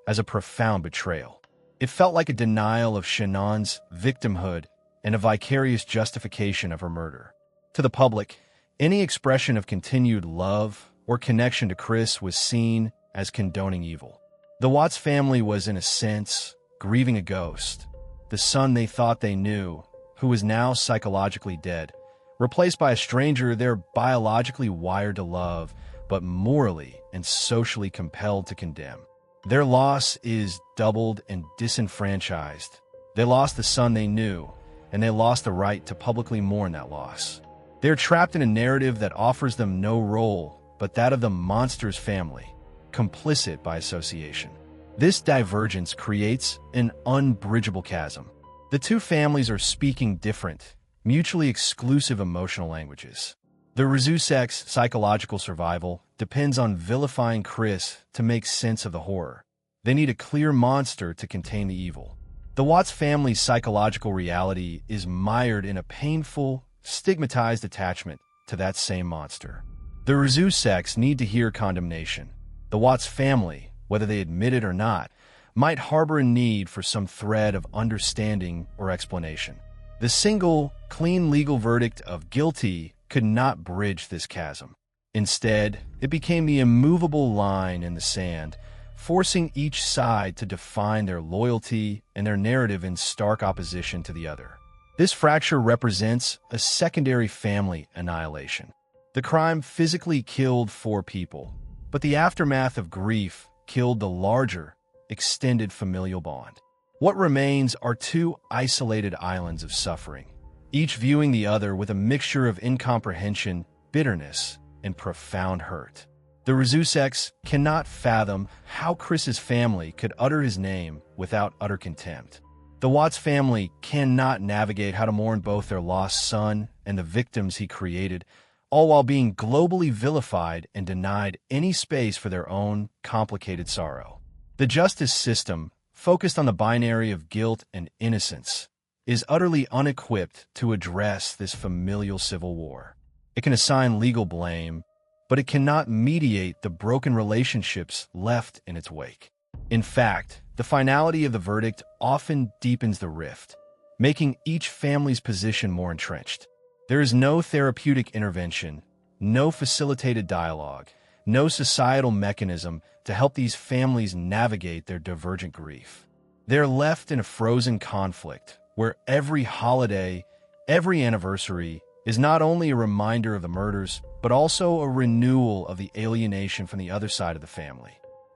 A: as a profound betrayal. It felt like a denial of Shannon's victimhood and a vicarious justification of her murder. To the public, any expression of continued love or connection to Chris was seen as condoning evil. The Watts family was, in a sense, grieving a ghost, the son they thought they knew, who was now psychologically dead, replaced by a stranger they're biologically wired to love, but morally and socially compelled to condemn. Their loss is doubled and disenfranchised. They lost the son they knew, and they lost the right to publicly mourn that loss. They're trapped in a narrative that offers them no role but that of the monster's family, complicit by association. This divergence creates an unbridgeable chasm. The two families are speaking different, mutually exclusive emotional languages. The Rzuseks' psychological survival depends on vilifying Chris to make sense of the horror. They need a clear monster to contain the evil. The Watts family's psychological reality is mired in a painful, stigmatized attachment to that same monster. The Rzuseks need to hear condemnation. The Watts family, whether they admit it or not, might harbor a need for some thread of understanding or explanation. The single, clean legal verdict of guilty could not bridge this chasm. Instead, it became the immovable line in the sand, forcing each side to define their loyalty and their narrative in stark opposition to the other. This fracture represents a secondary family annihilation. The crime physically killed 4 people, but the aftermath of grief killed the larger, extended familial bond. What remains are 2 isolated islands of suffering, each viewing the other with a mixture of incomprehension, bitterness, and profound hurt. The Rzuseks cannot fathom how Chris's family could utter his name without utter contempt. The Watts family cannot navigate how to mourn both their lost son and the victims he created, all while being globally vilified and denied any space for their own complicated sorrow. The justice system, focused on the binary of guilt and innocence, is utterly unequipped to address this familial civil war. It can assign legal blame, but it cannot mediate the broken relationships left in its wake. In fact, the finality of the verdict often deepens the rift, making each family's position more entrenched. There is no therapeutic intervention, no facilitated dialogue, no societal mechanism to help these families navigate their divergent grief. They're left in a frozen conflict where every holiday, every anniversary is not only a reminder of the murders, but also a renewal of the alienation from the other side of the family.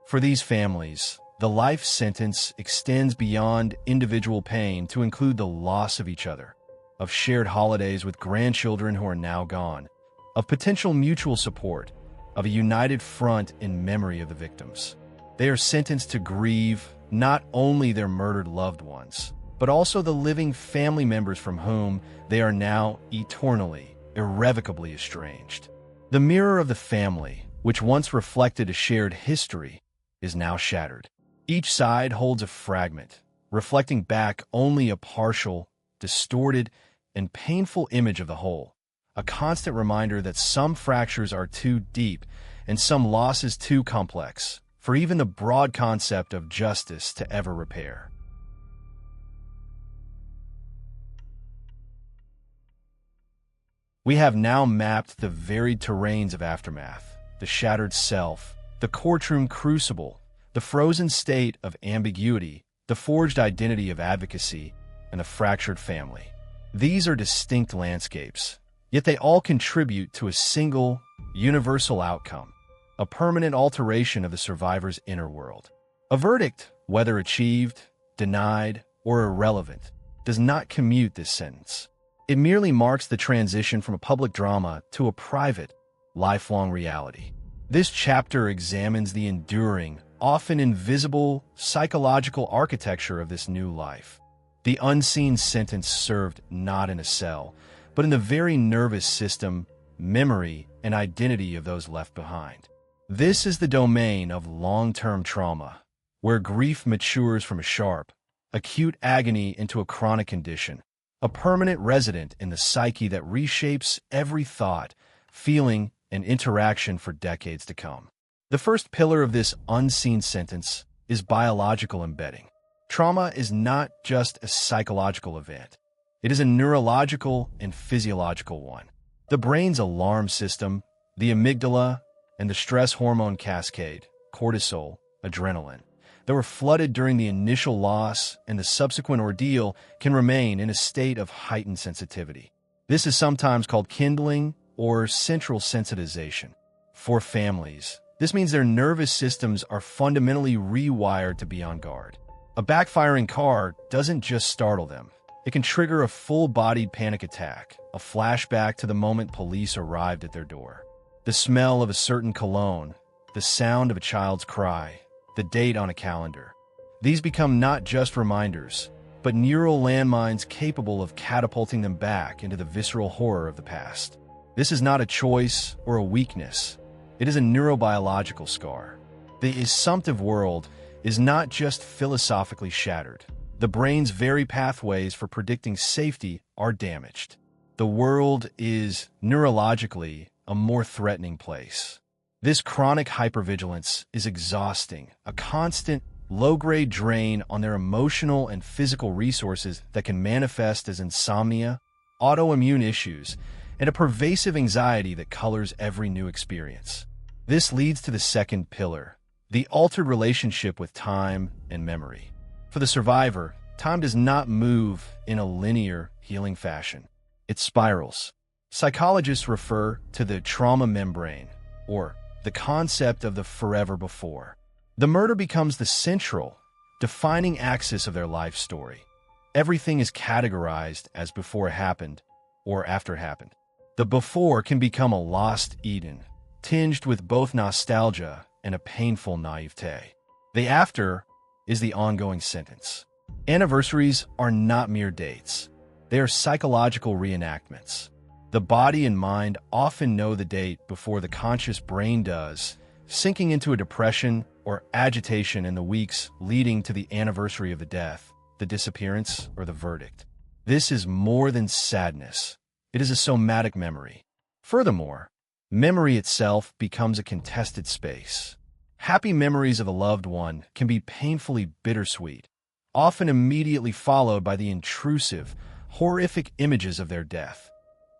A: For these families, the life sentence extends beyond individual pain to include the loss of each other, of shared holidays with grandchildren who are now gone, of potential mutual support, of a united front in memory of the victims. They are sentenced to grieve not only their murdered loved ones, but also the living family members from whom they are now eternally, irrevocably estranged. The mirror of the family, which once reflected a shared history, is now shattered. Each side holds a fragment, reflecting back only a partial, distorted, and painful image of the whole, a constant reminder that some fractures are too deep and some losses too complex for even the broad concept of justice to ever repair. We have now mapped the varied terrains of aftermath, the shattered self, the courtroom crucible, the frozen state of ambiguity, the forged identity of advocacy, and the fractured family. These are distinct landscapes, yet they all contribute to a single, universal outcome, a permanent alteration of the survivor's inner world. A verdict, whether achieved, denied, or irrelevant, does not commute this sentence. It merely marks the transition from a public drama to a private, lifelong reality. This chapter examines the enduring, often invisible, psychological architecture of this new life. The unseen sentence served not in a cell, but in the very nervous system, memory, and identity of those left behind. This is the domain of long-term trauma, where grief matures from a sharp, acute agony into a chronic condition, a permanent resident in the psyche that reshapes every thought, feeling, and interaction for decades to come. The first pillar of this unseen sentence is biological embedding. Trauma is not just a psychological event. It is a neurological and physiological one. The brain's alarm system, the amygdala, and the stress hormone cascade, cortisol, adrenaline, that were flooded during the initial loss and the subsequent ordeal can remain in a state of heightened sensitivity. This is sometimes called kindling or central sensitization. For families, this means their nervous systems are fundamentally rewired to be on guard. A backfiring car doesn't just startle them. It can trigger a full-bodied panic attack, a flashback to the moment police arrived at their door. The smell of a certain cologne, the sound of a child's cry, the date on a calendar. These become not just reminders, but neural landmines capable of catapulting them back into the visceral horror of the past. This is not a choice or a weakness. It is a neurobiological scar. The assumptive world is not just philosophically shattered. The brain's very pathways for predicting safety are damaged. The world is, neurologically, a more threatening place. This chronic hypervigilance is exhausting, a constant, low-grade drain on their emotional and physical resources that can manifest as insomnia, autoimmune issues, and a pervasive anxiety that colors every new experience. This leads to the second pillar, the altered relationship with time and memory. For the survivor, time does not move in a linear, healing fashion. It spirals. Psychologists refer to the trauma membrane, or the concept of the forever before. The murder becomes the central, defining axis of their life story. Everything is categorized as before happened or after happened. The before can become a lost Eden, tinged with both nostalgia and a painful naivete. The after is the ongoing sentence. Anniversaries are not mere dates. They are psychological reenactments. The body and mind often know the date before the conscious brain does, sinking into a depression or agitation in the weeks leading to the anniversary of the death, the disappearance, or the verdict. This is more than sadness. It is a somatic memory. Furthermore, memory itself becomes a contested space. Happy memories of a loved one can be painfully bittersweet, often immediately followed by the intrusive, horrific images of their death.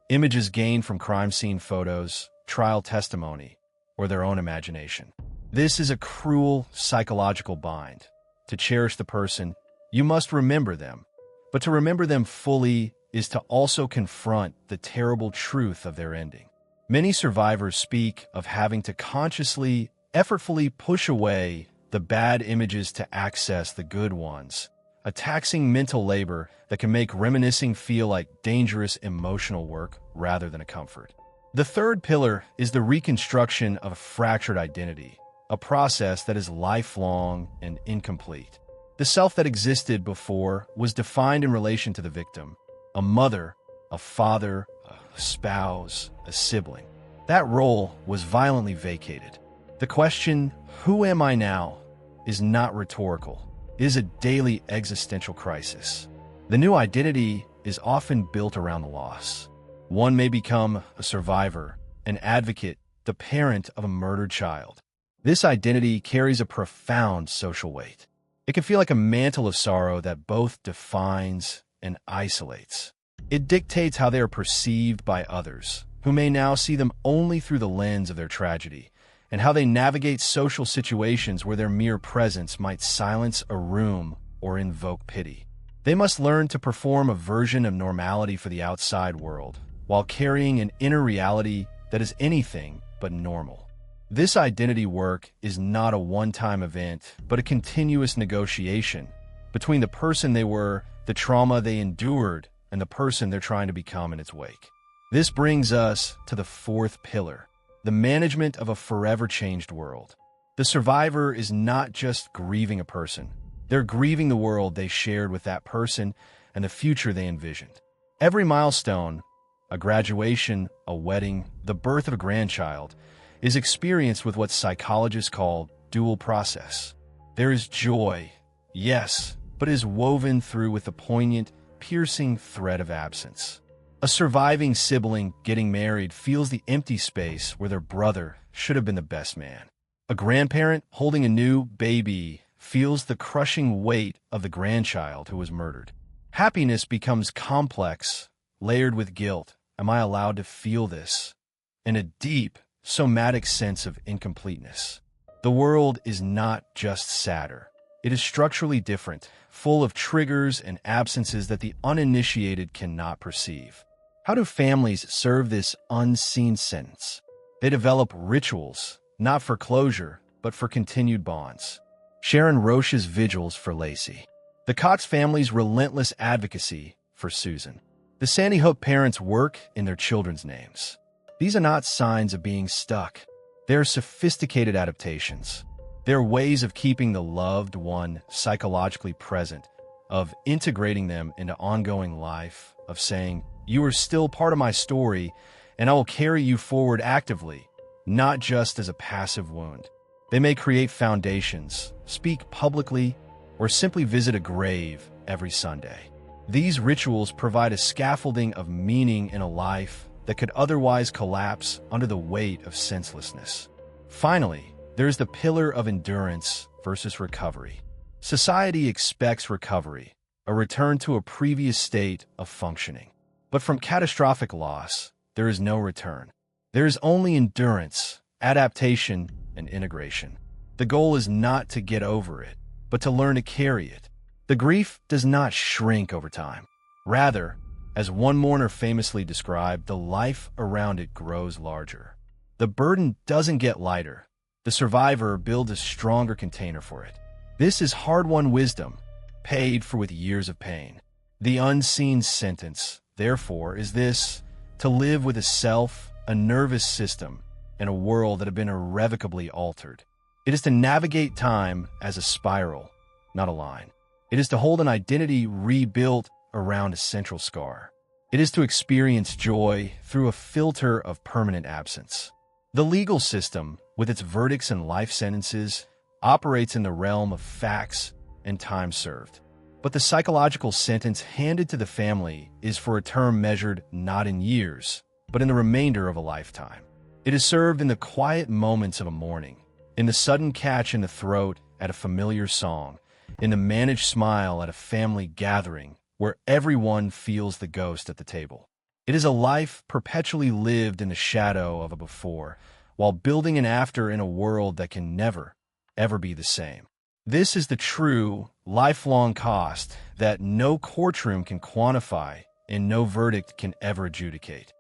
A: Images gained from crime scene photos, trial testimony, or their own imagination. This is a cruel psychological bind. To cherish the person, you must remember them, but to remember them fully is to also confront the terrible truth of their ending. Many survivors speak of having to consciously, effortfully push away the bad images to access the good ones, a taxing mental labor that can make reminiscing feel like dangerous emotional work rather than a comfort. The third pillar is the reconstruction of a fractured identity, a process that is lifelong and incomplete. The self that existed before was defined in relation to the victim, a mother, a father, a spouse, a sibling. That role was violently vacated. The question, who am I now, is not rhetorical. It is a daily existential crisis. The new identity is often built around the loss. One may become a survivor, an advocate, the parent of a murdered child. This identity carries a profound social weight. It can feel like a mantle of sorrow that both defines and isolates. It dictates how they are perceived by others, who may now see them only through the lens of their tragedy, and how they navigate social situations where their mere presence might silence a room or invoke pity. They must learn to perform a version of normality for the outside world, while carrying an inner reality that is anything but normal. This identity work is not a one-time event, but a continuous negotiation between the person they were, the trauma they endured, and the person they're trying to become in its wake. This brings us to the fourth pillar, the management of a forever changed world. The survivor is not just grieving a person. They're grieving the world they shared with that person and the future they envisioned. Every milestone, a graduation, a wedding, the birth of a grandchild, is experienced with what psychologists call dual process. There is joy, yes, but is woven through with the poignant, piercing thread of absence. A surviving sibling getting married feels the empty space where their brother should have been the best man. A grandparent holding a new baby feels the crushing weight of the grandchild who was murdered. Happiness becomes complex, layered with guilt. Am I allowed to feel this? And a deep, somatic sense of incompleteness. The world is not just sadder. It is structurally different, full of triggers and absences that the uninitiated cannot perceive. How do families serve this unseen sentence? They develop rituals, not for closure, but for continued bonds. Sharon Roche's vigils for Lacey. The Cox family's relentless advocacy for Susan. The Sandy Hook parents' work in their children's names. These are not signs of being stuck. They are sophisticated adaptations. They are ways of keeping the loved one psychologically present, of integrating them into ongoing life, of saying, "You are still part of my story, and I will carry you forward actively, not just as a passive wound." They may create foundations, speak publicly, or simply visit a grave every Sunday. These rituals provide a scaffolding of meaning in a life that could otherwise collapse under the weight of senselessness. Finally, there is the pillar of endurance versus recovery. Society expects recovery, a return to a previous state of functioning. But from catastrophic loss, there is no return. There is only endurance, adaptation, and integration. The goal is not to get over it, but to learn to carry it. The grief does not shrink over time. Rather, as one mourner famously described, the life around it grows larger. The burden doesn't get lighter. The survivor builds a stronger container for it. This is hard-won wisdom, paid for with years of pain. The unseen sentence, therefore, is this: to live with a self, a nervous system, and a world that have been irrevocably altered. It is to navigate time as a spiral, not a line. It is to hold an identity rebuilt around a central scar. It is to experience joy through a filter of permanent absence. The legal system, with its verdicts and life sentences, operates in the realm of facts and time served. But the psychological sentence handed to the family is for a term measured not in years, but in the remainder of a lifetime. It is served in the quiet moments of a morning, in the sudden catch in the throat at a familiar song, in the managed smile at a family gathering where everyone feels the ghost at the table. It is a life perpetually lived in the shadow of a before, while building an after in a world that can never, ever be the same. This is the true, lifelong cost that no courtroom can quantify and no verdict can ever adjudicate.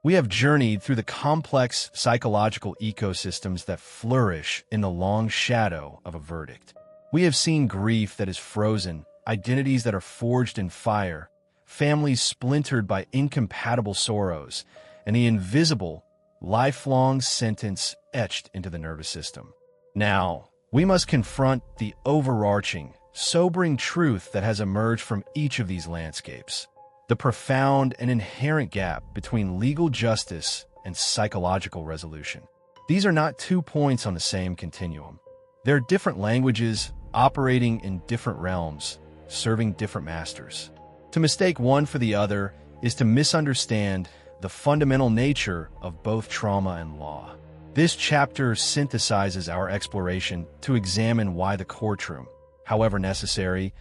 A: We have journeyed through the complex psychological ecosystems that flourish in the long shadow of a verdict. We have seen grief that is frozen, identities that are forged in fire, families splintered by incompatible sorrows, and the invisible, lifelong sentence etched into the nervous system. Now, we must confront the overarching, sobering truth that has emerged from each of these landscapes. The profound and inherent gap between legal justice and psychological resolution. These are not 2 points on the same continuum. They're different languages operating in different realms, serving different masters. To mistake one for the other is to misunderstand the fundamental nature of both trauma and law. This chapter synthesizes our exploration to examine why the courtroom, however necessary,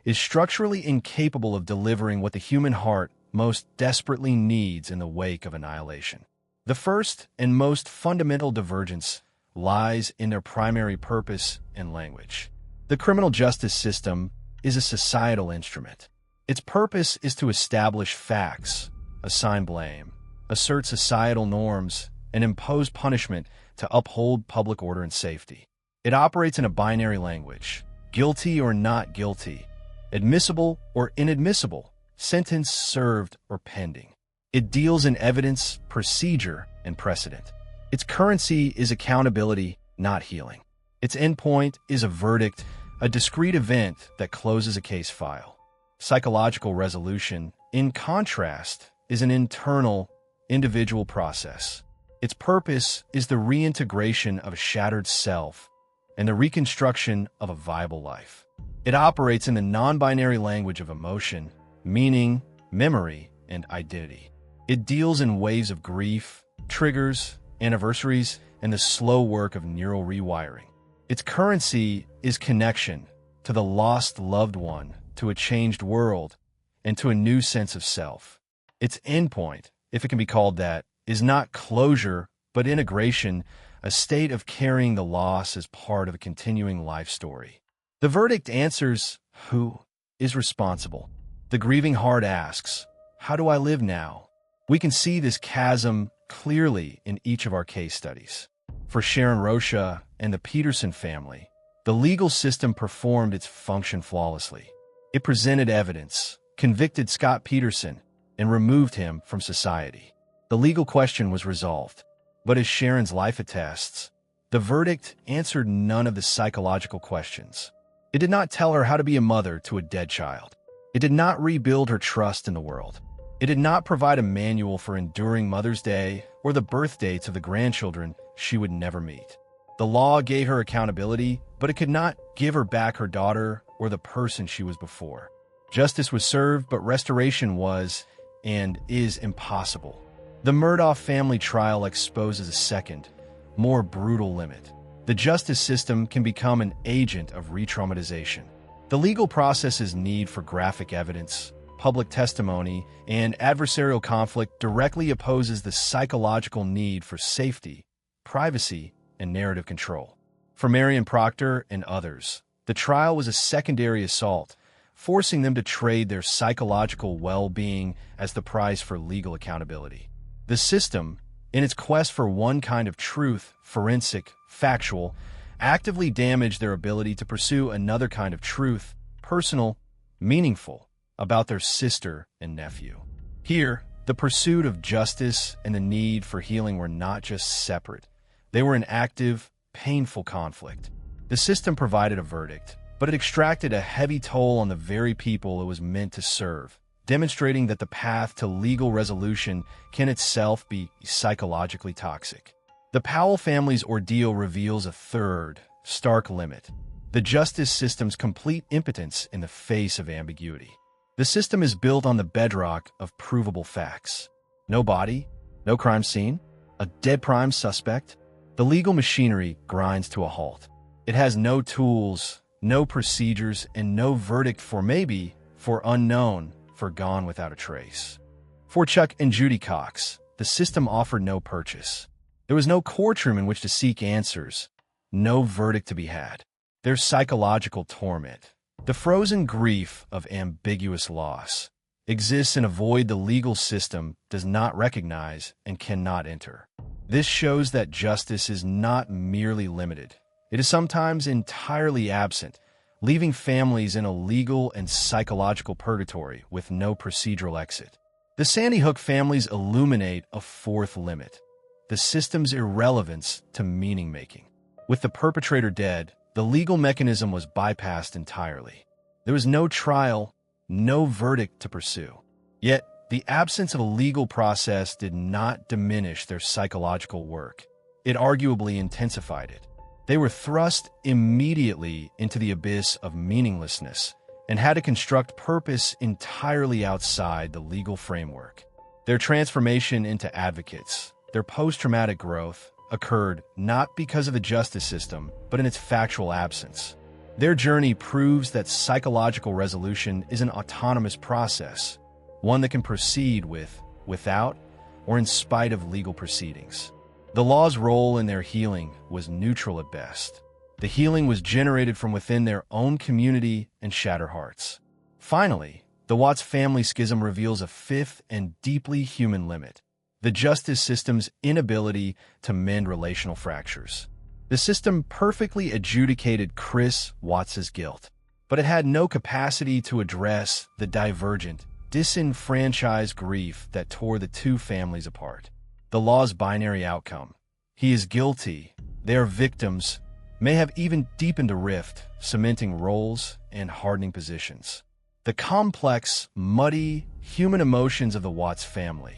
A: is structurally incapable of delivering what the human heart most desperately needs in the wake of annihilation. The first and most fundamental divergence lies in their primary purpose and language. The criminal justice system is a societal instrument. Its purpose is to establish facts, assign blame, assert societal norms, and impose punishment to uphold public order and safety. It operates in a binary language: guilty or not guilty, admissible or inadmissible, sentence served or pending. It deals in evidence, procedure, and precedent. Its currency is accountability, not healing. Its endpoint is a verdict, a discrete event that closes a case file. Psychological resolution, in contrast, is an internal, individual process. Its purpose is the reintegration of a shattered self and the reconstruction of a viable life. It operates in the non-binary language of emotion, meaning, memory, and identity. It deals in waves of grief, triggers, anniversaries, and the slow work of neural rewiring. Its currency is connection to the lost loved one, to a changed world, and to a new sense of self. Its endpoint, if it can be called that, is not closure, but integration, a state of carrying the loss as part of a continuing life story. The verdict answers, who is responsible? The grieving heart asks, how do I live now? We can see this chasm clearly in each of our case studies. For Sharon Rocha and the Peterson family, the legal system performed its function flawlessly. It presented evidence, convicted Scott Peterson, and removed him from society. The legal question was resolved. But as Sharon's life attests, the verdict answered none of the psychological questions. It did not tell her how to be a mother to a dead child. It did not rebuild her trust in the world. It did not provide a manual for enduring Mother's Day or the birth dates of the grandchildren she would never meet. The law gave her accountability, but it could not give her back her daughter or the person she was before. Justice was served, but restoration was and is impossible. The Murdaugh family trial exposes a second, more brutal limit. The justice system can become an agent of re-traumatization. The legal process's need for graphic evidence, public testimony, and adversarial conflict directly opposes the psychological need for safety, privacy, and narrative control. For Marion Proctor and others, the trial was a secondary assault, forcing them to trade their psychological well-being as the price for legal accountability. The system, in its quest for one kind of truth, forensic, factual, actively damaged their ability to pursue another kind of truth, personal, meaningful, about their sister and nephew. Here, the pursuit of justice and the need for healing were not just separate. They were an active, painful conflict. The system provided a verdict, but it extracted a heavy toll on the very people it was meant to serve, demonstrating that the path to legal resolution can itself be psychologically toxic. The Powell family's ordeal reveals a third, stark limit: the justice system's complete impotence in the face of ambiguity. The system is built on the bedrock of provable facts. No body, no crime scene, a dead prime suspect. The legal machinery grinds to a halt. It has no tools, no procedures, and no verdict for maybe, for unknown, for gone without a trace. For Chuck and Judy Cox, the system offered no purchase. There was no courtroom in which to seek answers, no verdict to be had. Their psychological torment, the frozen grief of ambiguous loss, exists in a void the legal system does not recognize and cannot enter. This shows that justice is not merely limited. It is sometimes entirely absent, leaving families in a legal and psychological purgatory with no procedural exit. The Sandy Hook families illuminate a fourth limit: the system's irrelevance to meaning-making. With the perpetrator dead, the legal mechanism was bypassed entirely. There was no trial, no verdict to pursue. Yet, the absence of a legal process did not diminish their psychological work. It arguably intensified it. They were thrust immediately into the abyss of meaninglessness, and had to construct purpose entirely outside the legal framework. Their transformation into advocates, their post-traumatic growth, occurred not because of the justice system, but in its factual absence. Their journey proves that psychological resolution is an autonomous process, one that can proceed with, without, or in spite of legal proceedings. The law's role in their healing was neutral at best. The healing was generated from within their own community and shattered hearts. Finally, the Watts family schism reveals a fifth and deeply human limit: the justice system's inability to mend relational fractures. The system perfectly adjudicated Chris Watts's guilt, but it had no capacity to address the divergent, disenfranchised grief that tore the two families apart. The law's binary outcome: he is guilty, they are victims, may have even deepened a rift, cementing roles and hardening positions. The complex, muddy, human emotions of the Watts family,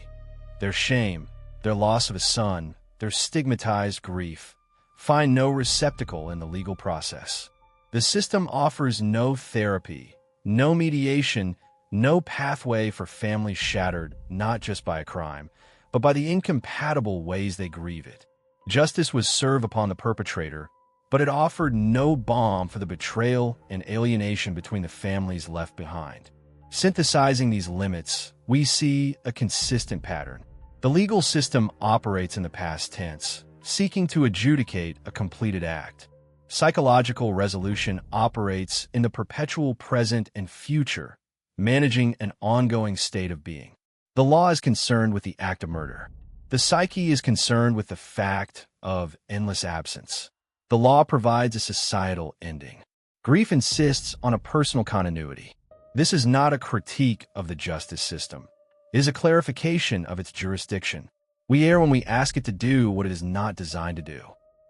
A: their shame, their loss of a son, their stigmatized grief, find no receptacle in the legal process. The system offers no therapy, no mediation, no pathway for families shattered not just by a crime, but by the incompatible ways they grieve it. Justice was served upon the perpetrator, but it offered no balm for the betrayal and alienation between the families left behind. Synthesizing these limits, we see a consistent pattern. The legal system operates in the past tense, seeking to adjudicate a completed act. Psychological resolution operates in the perpetual present and future, managing an ongoing state of being. The law is concerned with the act of murder. The psyche is concerned with the fact of endless absence. The law provides a societal ending. Grief insists on a personal continuity. This is not a critique of the justice system. It is a clarification of its jurisdiction. We err when we ask it to do what it is not designed to do.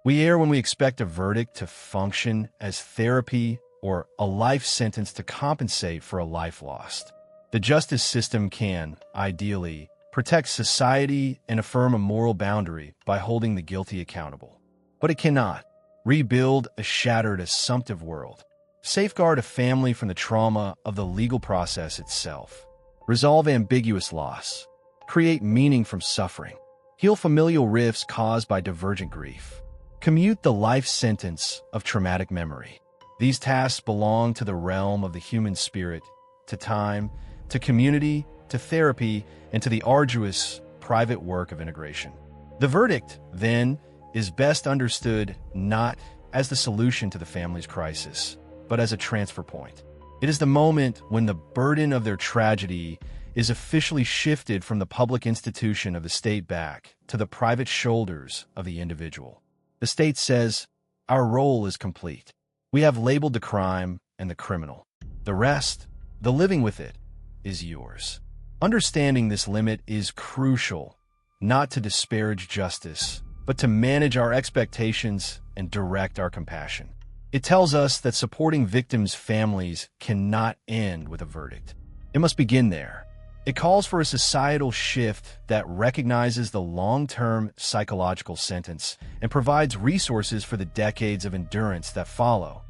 A: We err when we expect a verdict to function as therapy or a life sentence to compensate for a life lost. The justice system can, ideally, protect society and affirm a moral boundary by holding the guilty accountable. But it cannot rebuild a shattered, assumptive world, safeguard a family from the trauma of the legal process itself, resolve ambiguous loss, create meaning from suffering, heal familial rifts caused by divergent grief, commute the life sentence of traumatic memory. These tasks belong to the realm of the human spirit, to time, to community, to therapy, and to the arduous, private work of integration. The verdict, then, is best understood not as the solution to the family's crisis, but as a transfer point. It is the moment when the burden of their tragedy is officially shifted from the public institution of the state back to the private shoulders of the individual. The state says, "Our role is complete. We have labeled the crime and the criminal. The rest, the living with it, is yours." Understanding this limit is crucial, not to disparage justice, but to manage our expectations and direct our compassion. It tells us that supporting victims' families cannot end with a verdict. It must begin there. It calls for a societal shift that recognizes the long-term psychological sentence and provides resources for the decades of endurance that follow.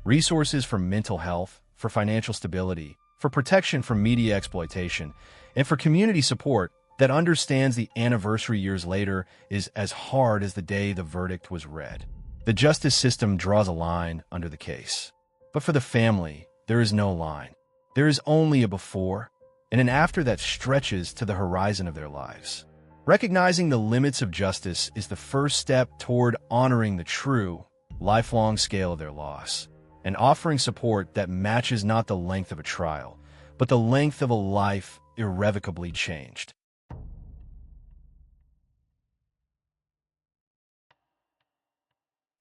A: Resources for mental health, for financial stability, for protection from media exploitation, and for community support that understands the anniversary years later is as hard as the day the verdict was read. The justice system draws a line under the case. But for the family, there is no line. There is only a before and an after that stretches to the horizon of their lives. Recognizing the limits of justice is the first step toward honoring the true, lifelong scale of their loss, and offering support that matches not the length of a trial, but the length of a life irrevocably changed.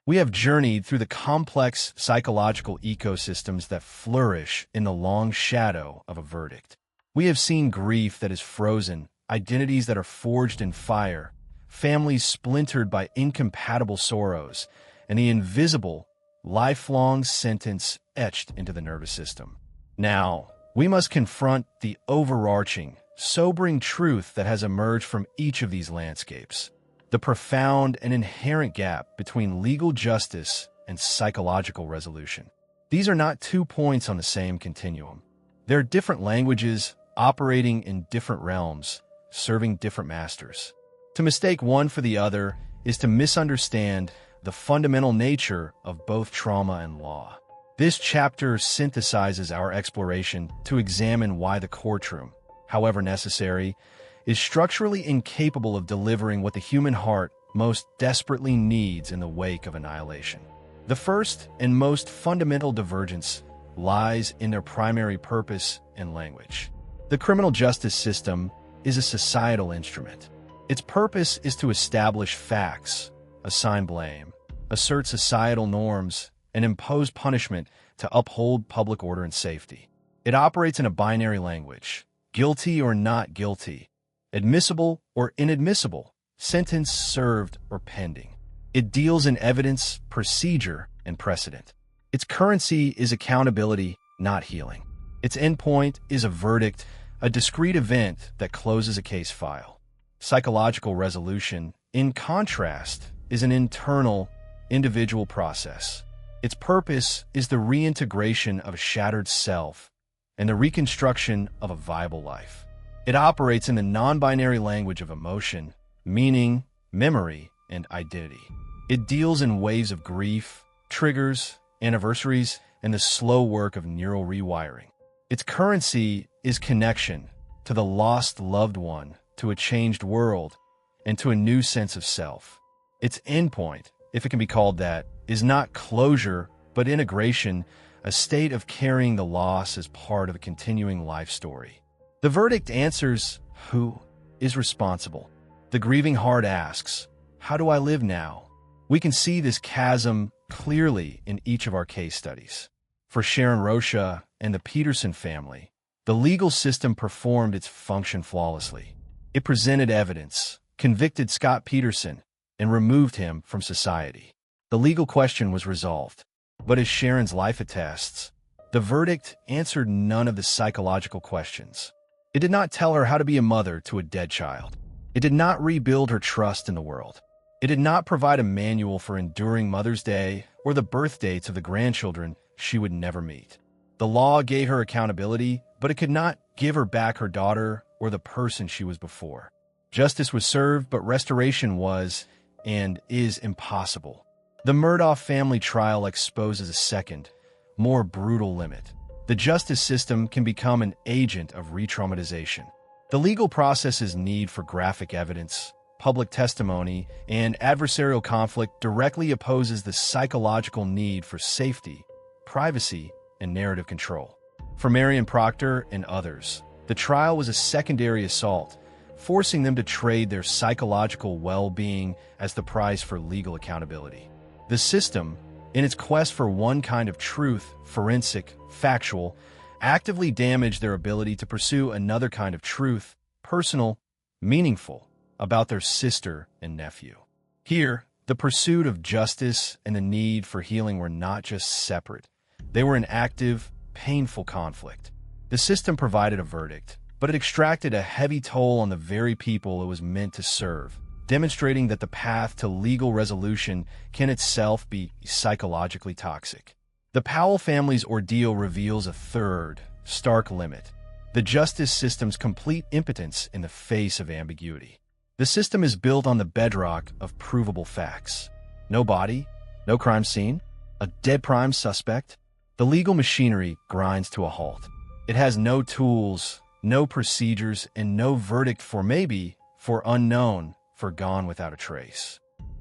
A: We have journeyed through the complex psychological ecosystems that flourish in the long shadow of a verdict. We have seen grief that is frozen, identities that are forged in fire, families splintered by incompatible sorrows, and the invisible, lifelong sentence etched into the nervous system. Now, we must confront the overarching, sobering truth that has emerged from each of these landscapes: the profound and inherent gap between legal justice and psychological resolution. These are not 2 points on the same continuum. They're different languages operating in different realms, serving different masters. To mistake one for the other is to misunderstand the fundamental nature of both trauma and law. This chapter synthesizes our exploration to examine why the courtroom, however necessary, is structurally incapable of delivering what the human heart most desperately needs in the wake of annihilation. The first and most fundamental divergence lies in their primary purpose and language. The criminal justice system is a societal instrument. Its purpose is to establish facts, assign blame, assert societal norms, and impose punishment to uphold public order and safety. It operates in a binary language: guilty or not guilty, admissible or inadmissible, sentence served or pending. It deals in evidence, procedure, and precedent. Its currency is accountability, not healing. Its endpoint is a verdict, a discrete event that closes a case file. Psychological resolution, in contrast, is an internal, individual process. Its purpose is the reintegration of a shattered self and the reconstruction of a viable life. It operates in the non-binary language of emotion, meaning, memory, and identity. It deals in waves of grief, triggers, anniversaries, and the slow work of neural rewiring. Its currency is connection to the lost loved one, to a changed world, and to a new sense of self. Its endpoint, if it can be called that, is not closure, but integration, a state of carrying the loss as part of a continuing life story. The verdict answers, who is responsible? The grieving heart asks, how do I live now? We can see this chasm clearly in each of our case studies. For Sharon Rocha and the Peterson family, the legal system performed its function flawlessly. It presented evidence, convicted Scott Peterson, and removed him from society. The legal question was resolved. But as Sharon's life attests, the verdict answered none of the psychological questions. It did not tell her how to be a mother to a dead child. It did not rebuild her trust in the world. It did not provide a manual for enduring Mother's Day or the birth dates of the grandchildren she would never meet. The law gave her accountability, but it could not give her back her daughter or the person she was before. Justice was served, but restoration was and is impossible. The Murdaugh family trial exposes a second, more brutal limit. The justice system can become an agent of re-traumatization. The legal process's need for graphic evidence, public testimony, and adversarial conflict directly opposes the psychological need for safety, privacy, and narrative control. For Marion Proctor and others, the trial was a secondary assault, forcing them to trade their psychological well-being as the price for legal accountability. The system, in its quest for one kind of truth, forensic, factual, actively damaged their ability to pursue another kind of truth, personal, meaningful, about their sister and nephew. Here, the pursuit of justice and the need for healing were not just separate. They were an active, painful conflict. The system provided a verdict, but it extracted a heavy toll on the very people it was meant to serve, demonstrating that the path to legal resolution can itself be psychologically toxic. The Powell family's ordeal reveals a third, stark limit: the justice system's complete impotence in the face of ambiguity. The system is built on the bedrock of provable facts. No body, no crime scene, a dead prime suspect. The legal machinery grinds to a halt. It has no tools, no procedures, and no verdict for maybe, for unknown, for gone without a trace.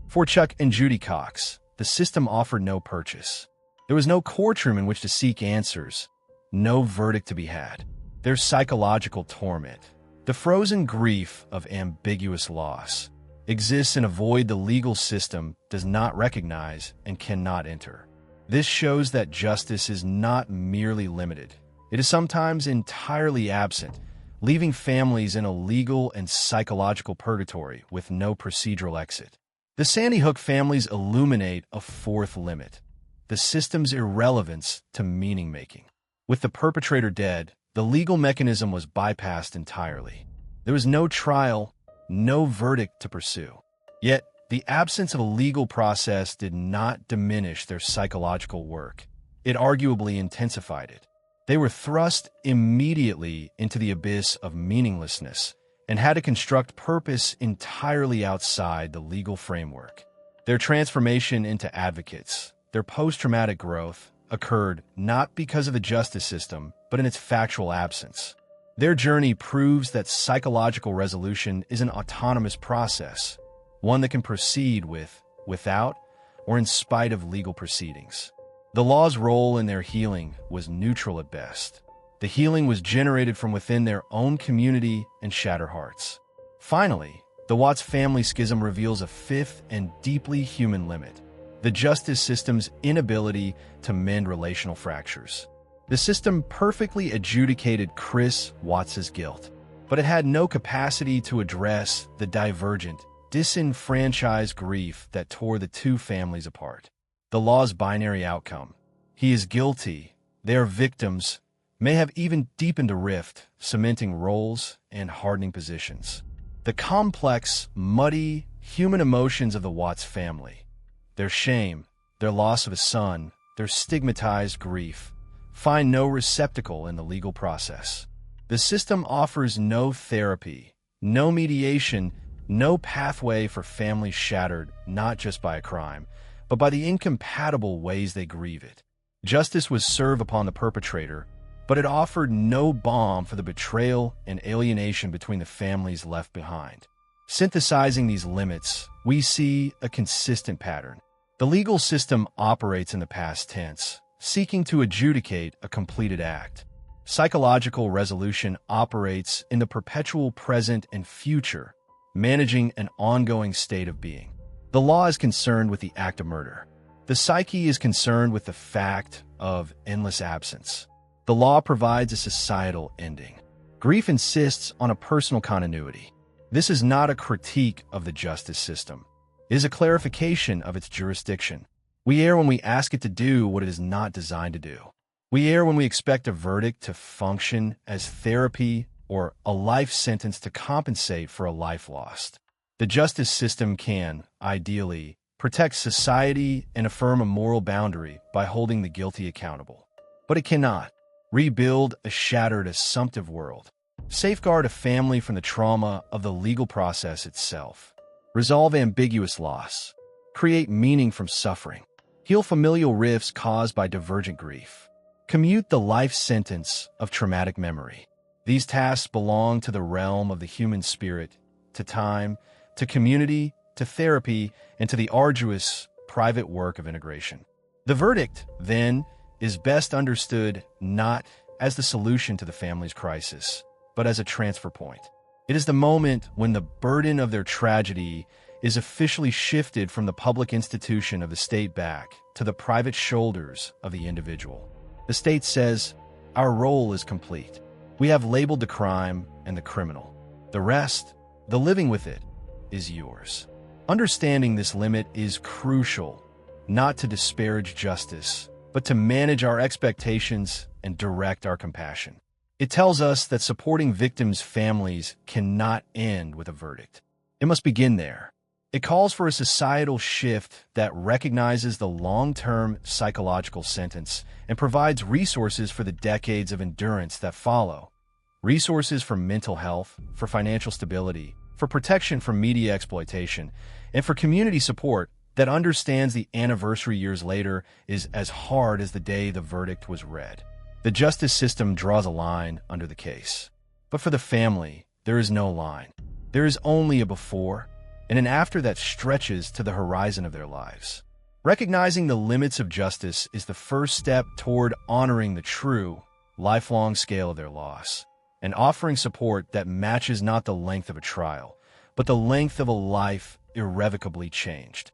A: For Chuck and Judy Cox, the system offered no purchase. There was no courtroom in which to seek answers, no verdict to be had. Their psychological torment, the frozen grief of ambiguous loss, exists in a void the legal system does not recognize and cannot enter. This shows that justice is not merely limited. It is sometimes entirely absent, leaving families in a legal and psychological purgatory with no procedural exit. The Sandy Hook families illuminate a fourth limit: the system's irrelevance to meaning-making. With the perpetrator dead, the legal mechanism was bypassed entirely. There was no trial, no verdict to pursue. Yet, the absence of a legal process did not diminish their psychological work. it arguably intensified it. They were thrust immediately into the abyss of meaninglessness and had to construct purpose entirely outside the legal framework. Their transformation into advocates, their post-traumatic growth, occurred not because of the justice system, but in its factual absence. Their journey proves that psychological resolution is an autonomous process, one that can proceed with, without, or in spite of legal proceedings. The law's role in their healing was neutral at best. The healing was generated from within their own community and shattered hearts. Finally, the Watts family schism reveals a fifth and deeply human limit: the justice system's inability to mend relational fractures. The system perfectly adjudicated Chris Watts' guilt, but it had no capacity to address the divergent, disenfranchised grief that tore the two families apart. The law's binary outcome, he is guilty, they are victims, may have even deepened a rift, cementing roles and hardening positions. The complex, muddy, human emotions of the Watts family, their shame, their loss of a son, their stigmatized grief, find no receptacle in the legal process. The system offers no therapy, no mediation, no pathway for families shattered not just by a crime, but by the incompatible ways they grieve it. Justice was served upon the perpetrator, but it offered no balm for the betrayal and alienation between the families left behind. Synthesizing these limits, we see a consistent pattern. The legal system operates in the past tense, seeking to adjudicate a completed act. Psychological resolution operates in the perpetual present and future, managing an ongoing state of being. The law is concerned with the act of murder. The psyche is concerned with the fact of endless absence. The law provides a societal ending. Grief insists on a personal continuity. This is not a critique of the justice system. It is a clarification of its jurisdiction. We err when we ask it to do what it is not designed to do. We err when we expect a verdict to function as therapy or a life sentence to compensate for a life lost. The justice system can, ideally, protect society and affirm a moral boundary by holding the guilty accountable. But it cannot rebuild a shattered, assumptive world, safeguard a family from the trauma of the legal process itself, resolve ambiguous loss, create meaning from suffering, heal familial rifts caused by divergent grief, commute the life sentence of traumatic memory. These tasks belong to the realm of the human spirit, to time, to community, to therapy, and to the arduous, private work of integration. The verdict, then, is best understood not as the solution to the family's crisis, but as a transfer point. It is the moment when the burden of their tragedy is officially shifted from the public institution of the state back to the private shoulders of the individual. The state says, "Our role is complete. We have labeled the crime and the criminal. The rest, the living with it, is yours." Understanding this limit is crucial, not to disparage justice, but to manage our expectations and direct our compassion. It tells us that supporting victims' families cannot end with a verdict. It must begin there. It calls for a societal shift that recognizes the long-term psychological sentence and provides resources for the decades of endurance that follow. Resources for mental health, for financial stability, for protection from media exploitation, and for community support that understands the anniversary years later is as hard as the day the verdict was read. The justice system draws a line under the case. But for the family, there is no line. There is only a before and an after that stretches to the horizon of their lives. Recognizing the limits of justice is the first step toward honoring the true, lifelong scale of their loss, and offering support that matches not the length of a trial, but the length of a life irrevocably changed.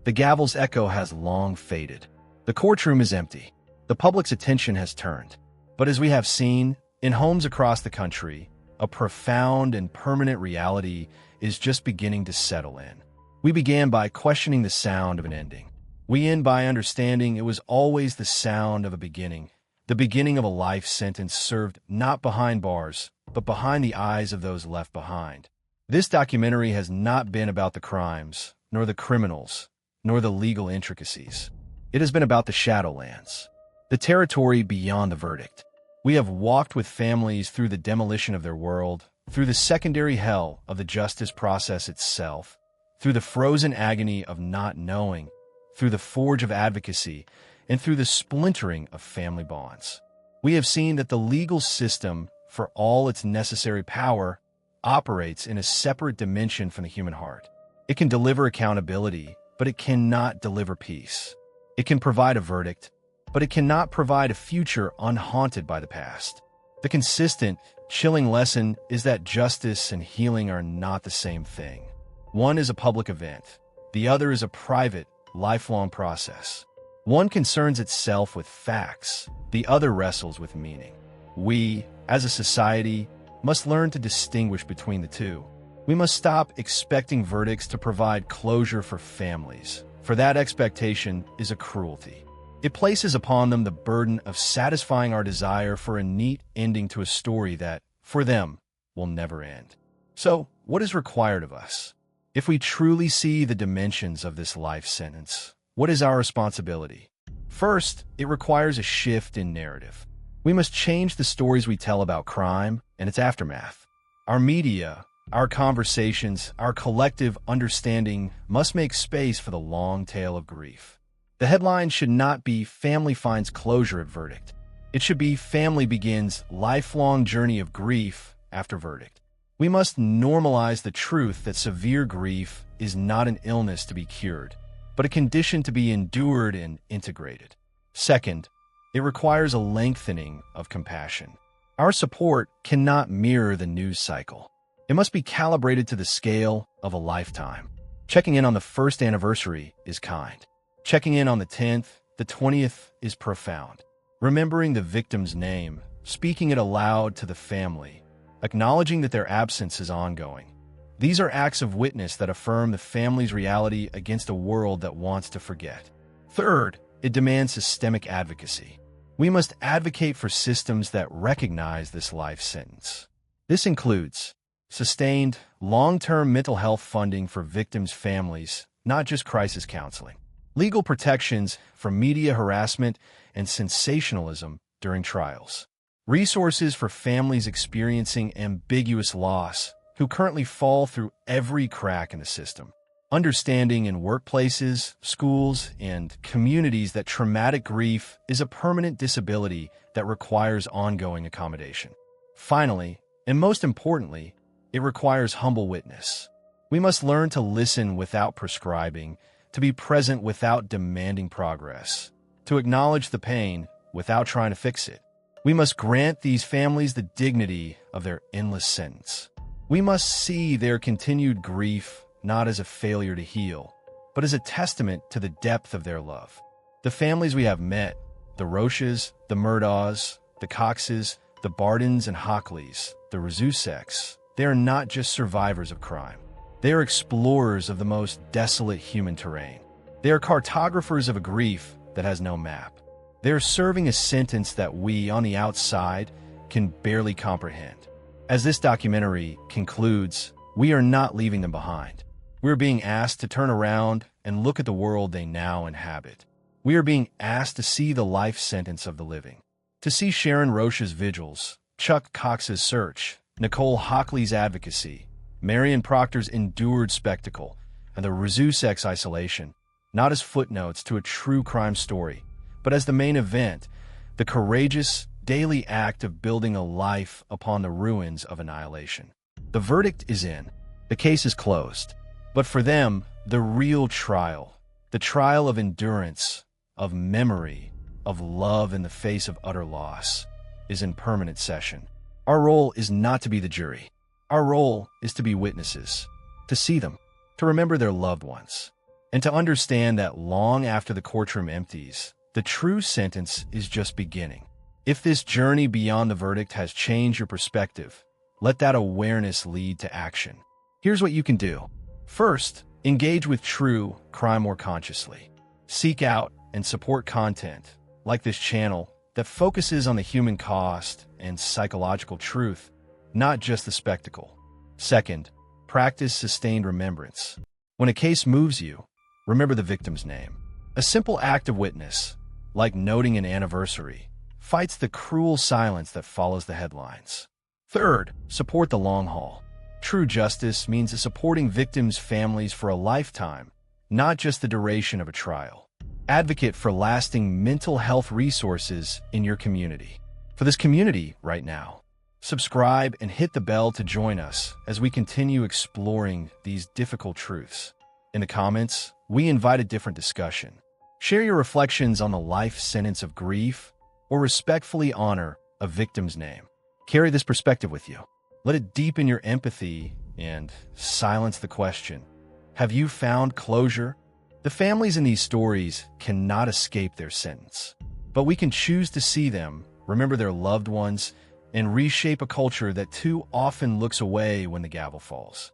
A: The gavel's echo has long faded. The courtroom is empty. The public's attention has turned. But as we have seen, in homes across the country, a profound and permanent reality is just beginning to settle in. We began by questioning the sound of an ending. We end by understanding it was always the sound of a beginning, the beginning of a life sentence served not behind bars, but behind the eyes of those left behind. This documentary has not been about the crimes, nor the criminals, nor the legal intricacies. It has been about the Shadowlands, the territory beyond the verdict. We have walked with families through the demolition of their world, through the secondary hell of the justice process itself, through the frozen agony of not knowing, through the forge of advocacy, and through the splintering of family bonds. We have seen that the legal system, for all its necessary power, operates in a separate dimension from the human heart. It can deliver accountability, but it cannot deliver peace. It can provide a verdict, but it cannot provide a future unhaunted by the past. The consistent, chilling lesson is that justice and healing are not the same thing. One is a public event. The other is a private, lifelong process. One concerns itself with facts. The other wrestles with meaning. We, as a society, must learn to distinguish between the two. We must stop expecting verdicts to provide closure for families, for that expectation is a cruelty. It places upon them the burden of satisfying our desire for a neat ending to a story that, for them, will never end. So, what is required of us? If we truly see the dimensions of this life sentence, what is our responsibility? First, it requires a shift in narrative. We must change the stories we tell about crime and its aftermath. Our media, our conversations, our collective understanding must make space for the long tale of grief. The headline should not be "Family Finds Closure at Verdict." It should be "Family Begins Lifelong Journey of Grief After Verdict." We must normalize the truth that severe grief is not an illness to be cured, but a condition to be endured and integrated. Second, it requires a lengthening of compassion. Our support cannot mirror the news cycle. It must be calibrated to the scale of a lifetime. Checking in on the first anniversary is kind. Checking in on the 10th, the 20th is profound. Remembering the victim's name, speaking it aloud to the family, acknowledging that their absence is ongoing. These are acts of witness that affirm the family's reality against a world that wants to forget. Third, it demands systemic advocacy. We must advocate for systems that recognize this life sentence. This includes sustained, long-term mental health funding for victims' families, not just crisis counseling. Legal protections from media harassment and sensationalism during trials. Resources for families experiencing ambiguous loss who currently fall through every crack in the system. Understanding in workplaces, schools, and communities that traumatic grief is a permanent disability that requires ongoing accommodation. Finally, and most importantly, it requires humble witness. We must learn to listen without prescribing, to be present without demanding progress, to acknowledge the pain without trying to fix it. We must grant these families the dignity of their endless sentence. We must see their continued grief not as a failure to heal, but as a testament to the depth of their love. The families we have met, the Roches, the Murdaughs, the Coxes, the Bardens and Hockleys, the Razuseks, they are not just survivors of crime. They are explorers of the most desolate human terrain. They are cartographers of a grief that has no map. They are serving a sentence that we, on the outside, can barely comprehend. As this documentary concludes, we are not leaving them behind. We are being asked to turn around and look at the world they now inhabit. We are being asked to see the life sentence of the living, to see Sharon Roche's vigils, Chuck Cox's search, Nicole Hockley's advocacy, Marion Proctor's endured spectacle, and the Razuseks' isolation, not as footnotes to a true crime story, but as the main event, the courageous, daily act of building a life upon the ruins of annihilation. The verdict is in. The case is closed. But for them, the real trial, the trial of endurance, of memory, of love in the face of utter loss, is in permanent session. Our role is not to be the jury. Our role is to be witnesses, to see them, to remember their loved ones, and to understand that long after the courtroom empties, the true sentence is just beginning. If this journey beyond the verdict has changed your perspective, let that awareness lead to action. Here's what you can do. First, engage with true crime more consciously. Seek out and support content, like this channel, that focuses on the human cost and psychological truth, not just the spectacle. Second, Practice sustained remembrance. When a case moves you, remember the victim's name. A simple act of witness, like noting an anniversary, fights the cruel silence that follows the headlines. Third, support the long haul. True justice means supporting victims' families for a lifetime, not just the duration of a trial. Advocate for lasting mental health resources in your community. For this community right now, subscribe and hit the bell to join us as we continue exploring these difficult truths. In the comments, we invite a different discussion. Share your reflections on the life sentence of grief or respectfully honor a victim's name. Carry this perspective with you. Let it deepen your empathy and silence the question. Have you found closure? The families in these stories cannot escape their sentence, but we can choose to see them, remember their loved ones, and reshape a culture that too often looks away when the gavel falls.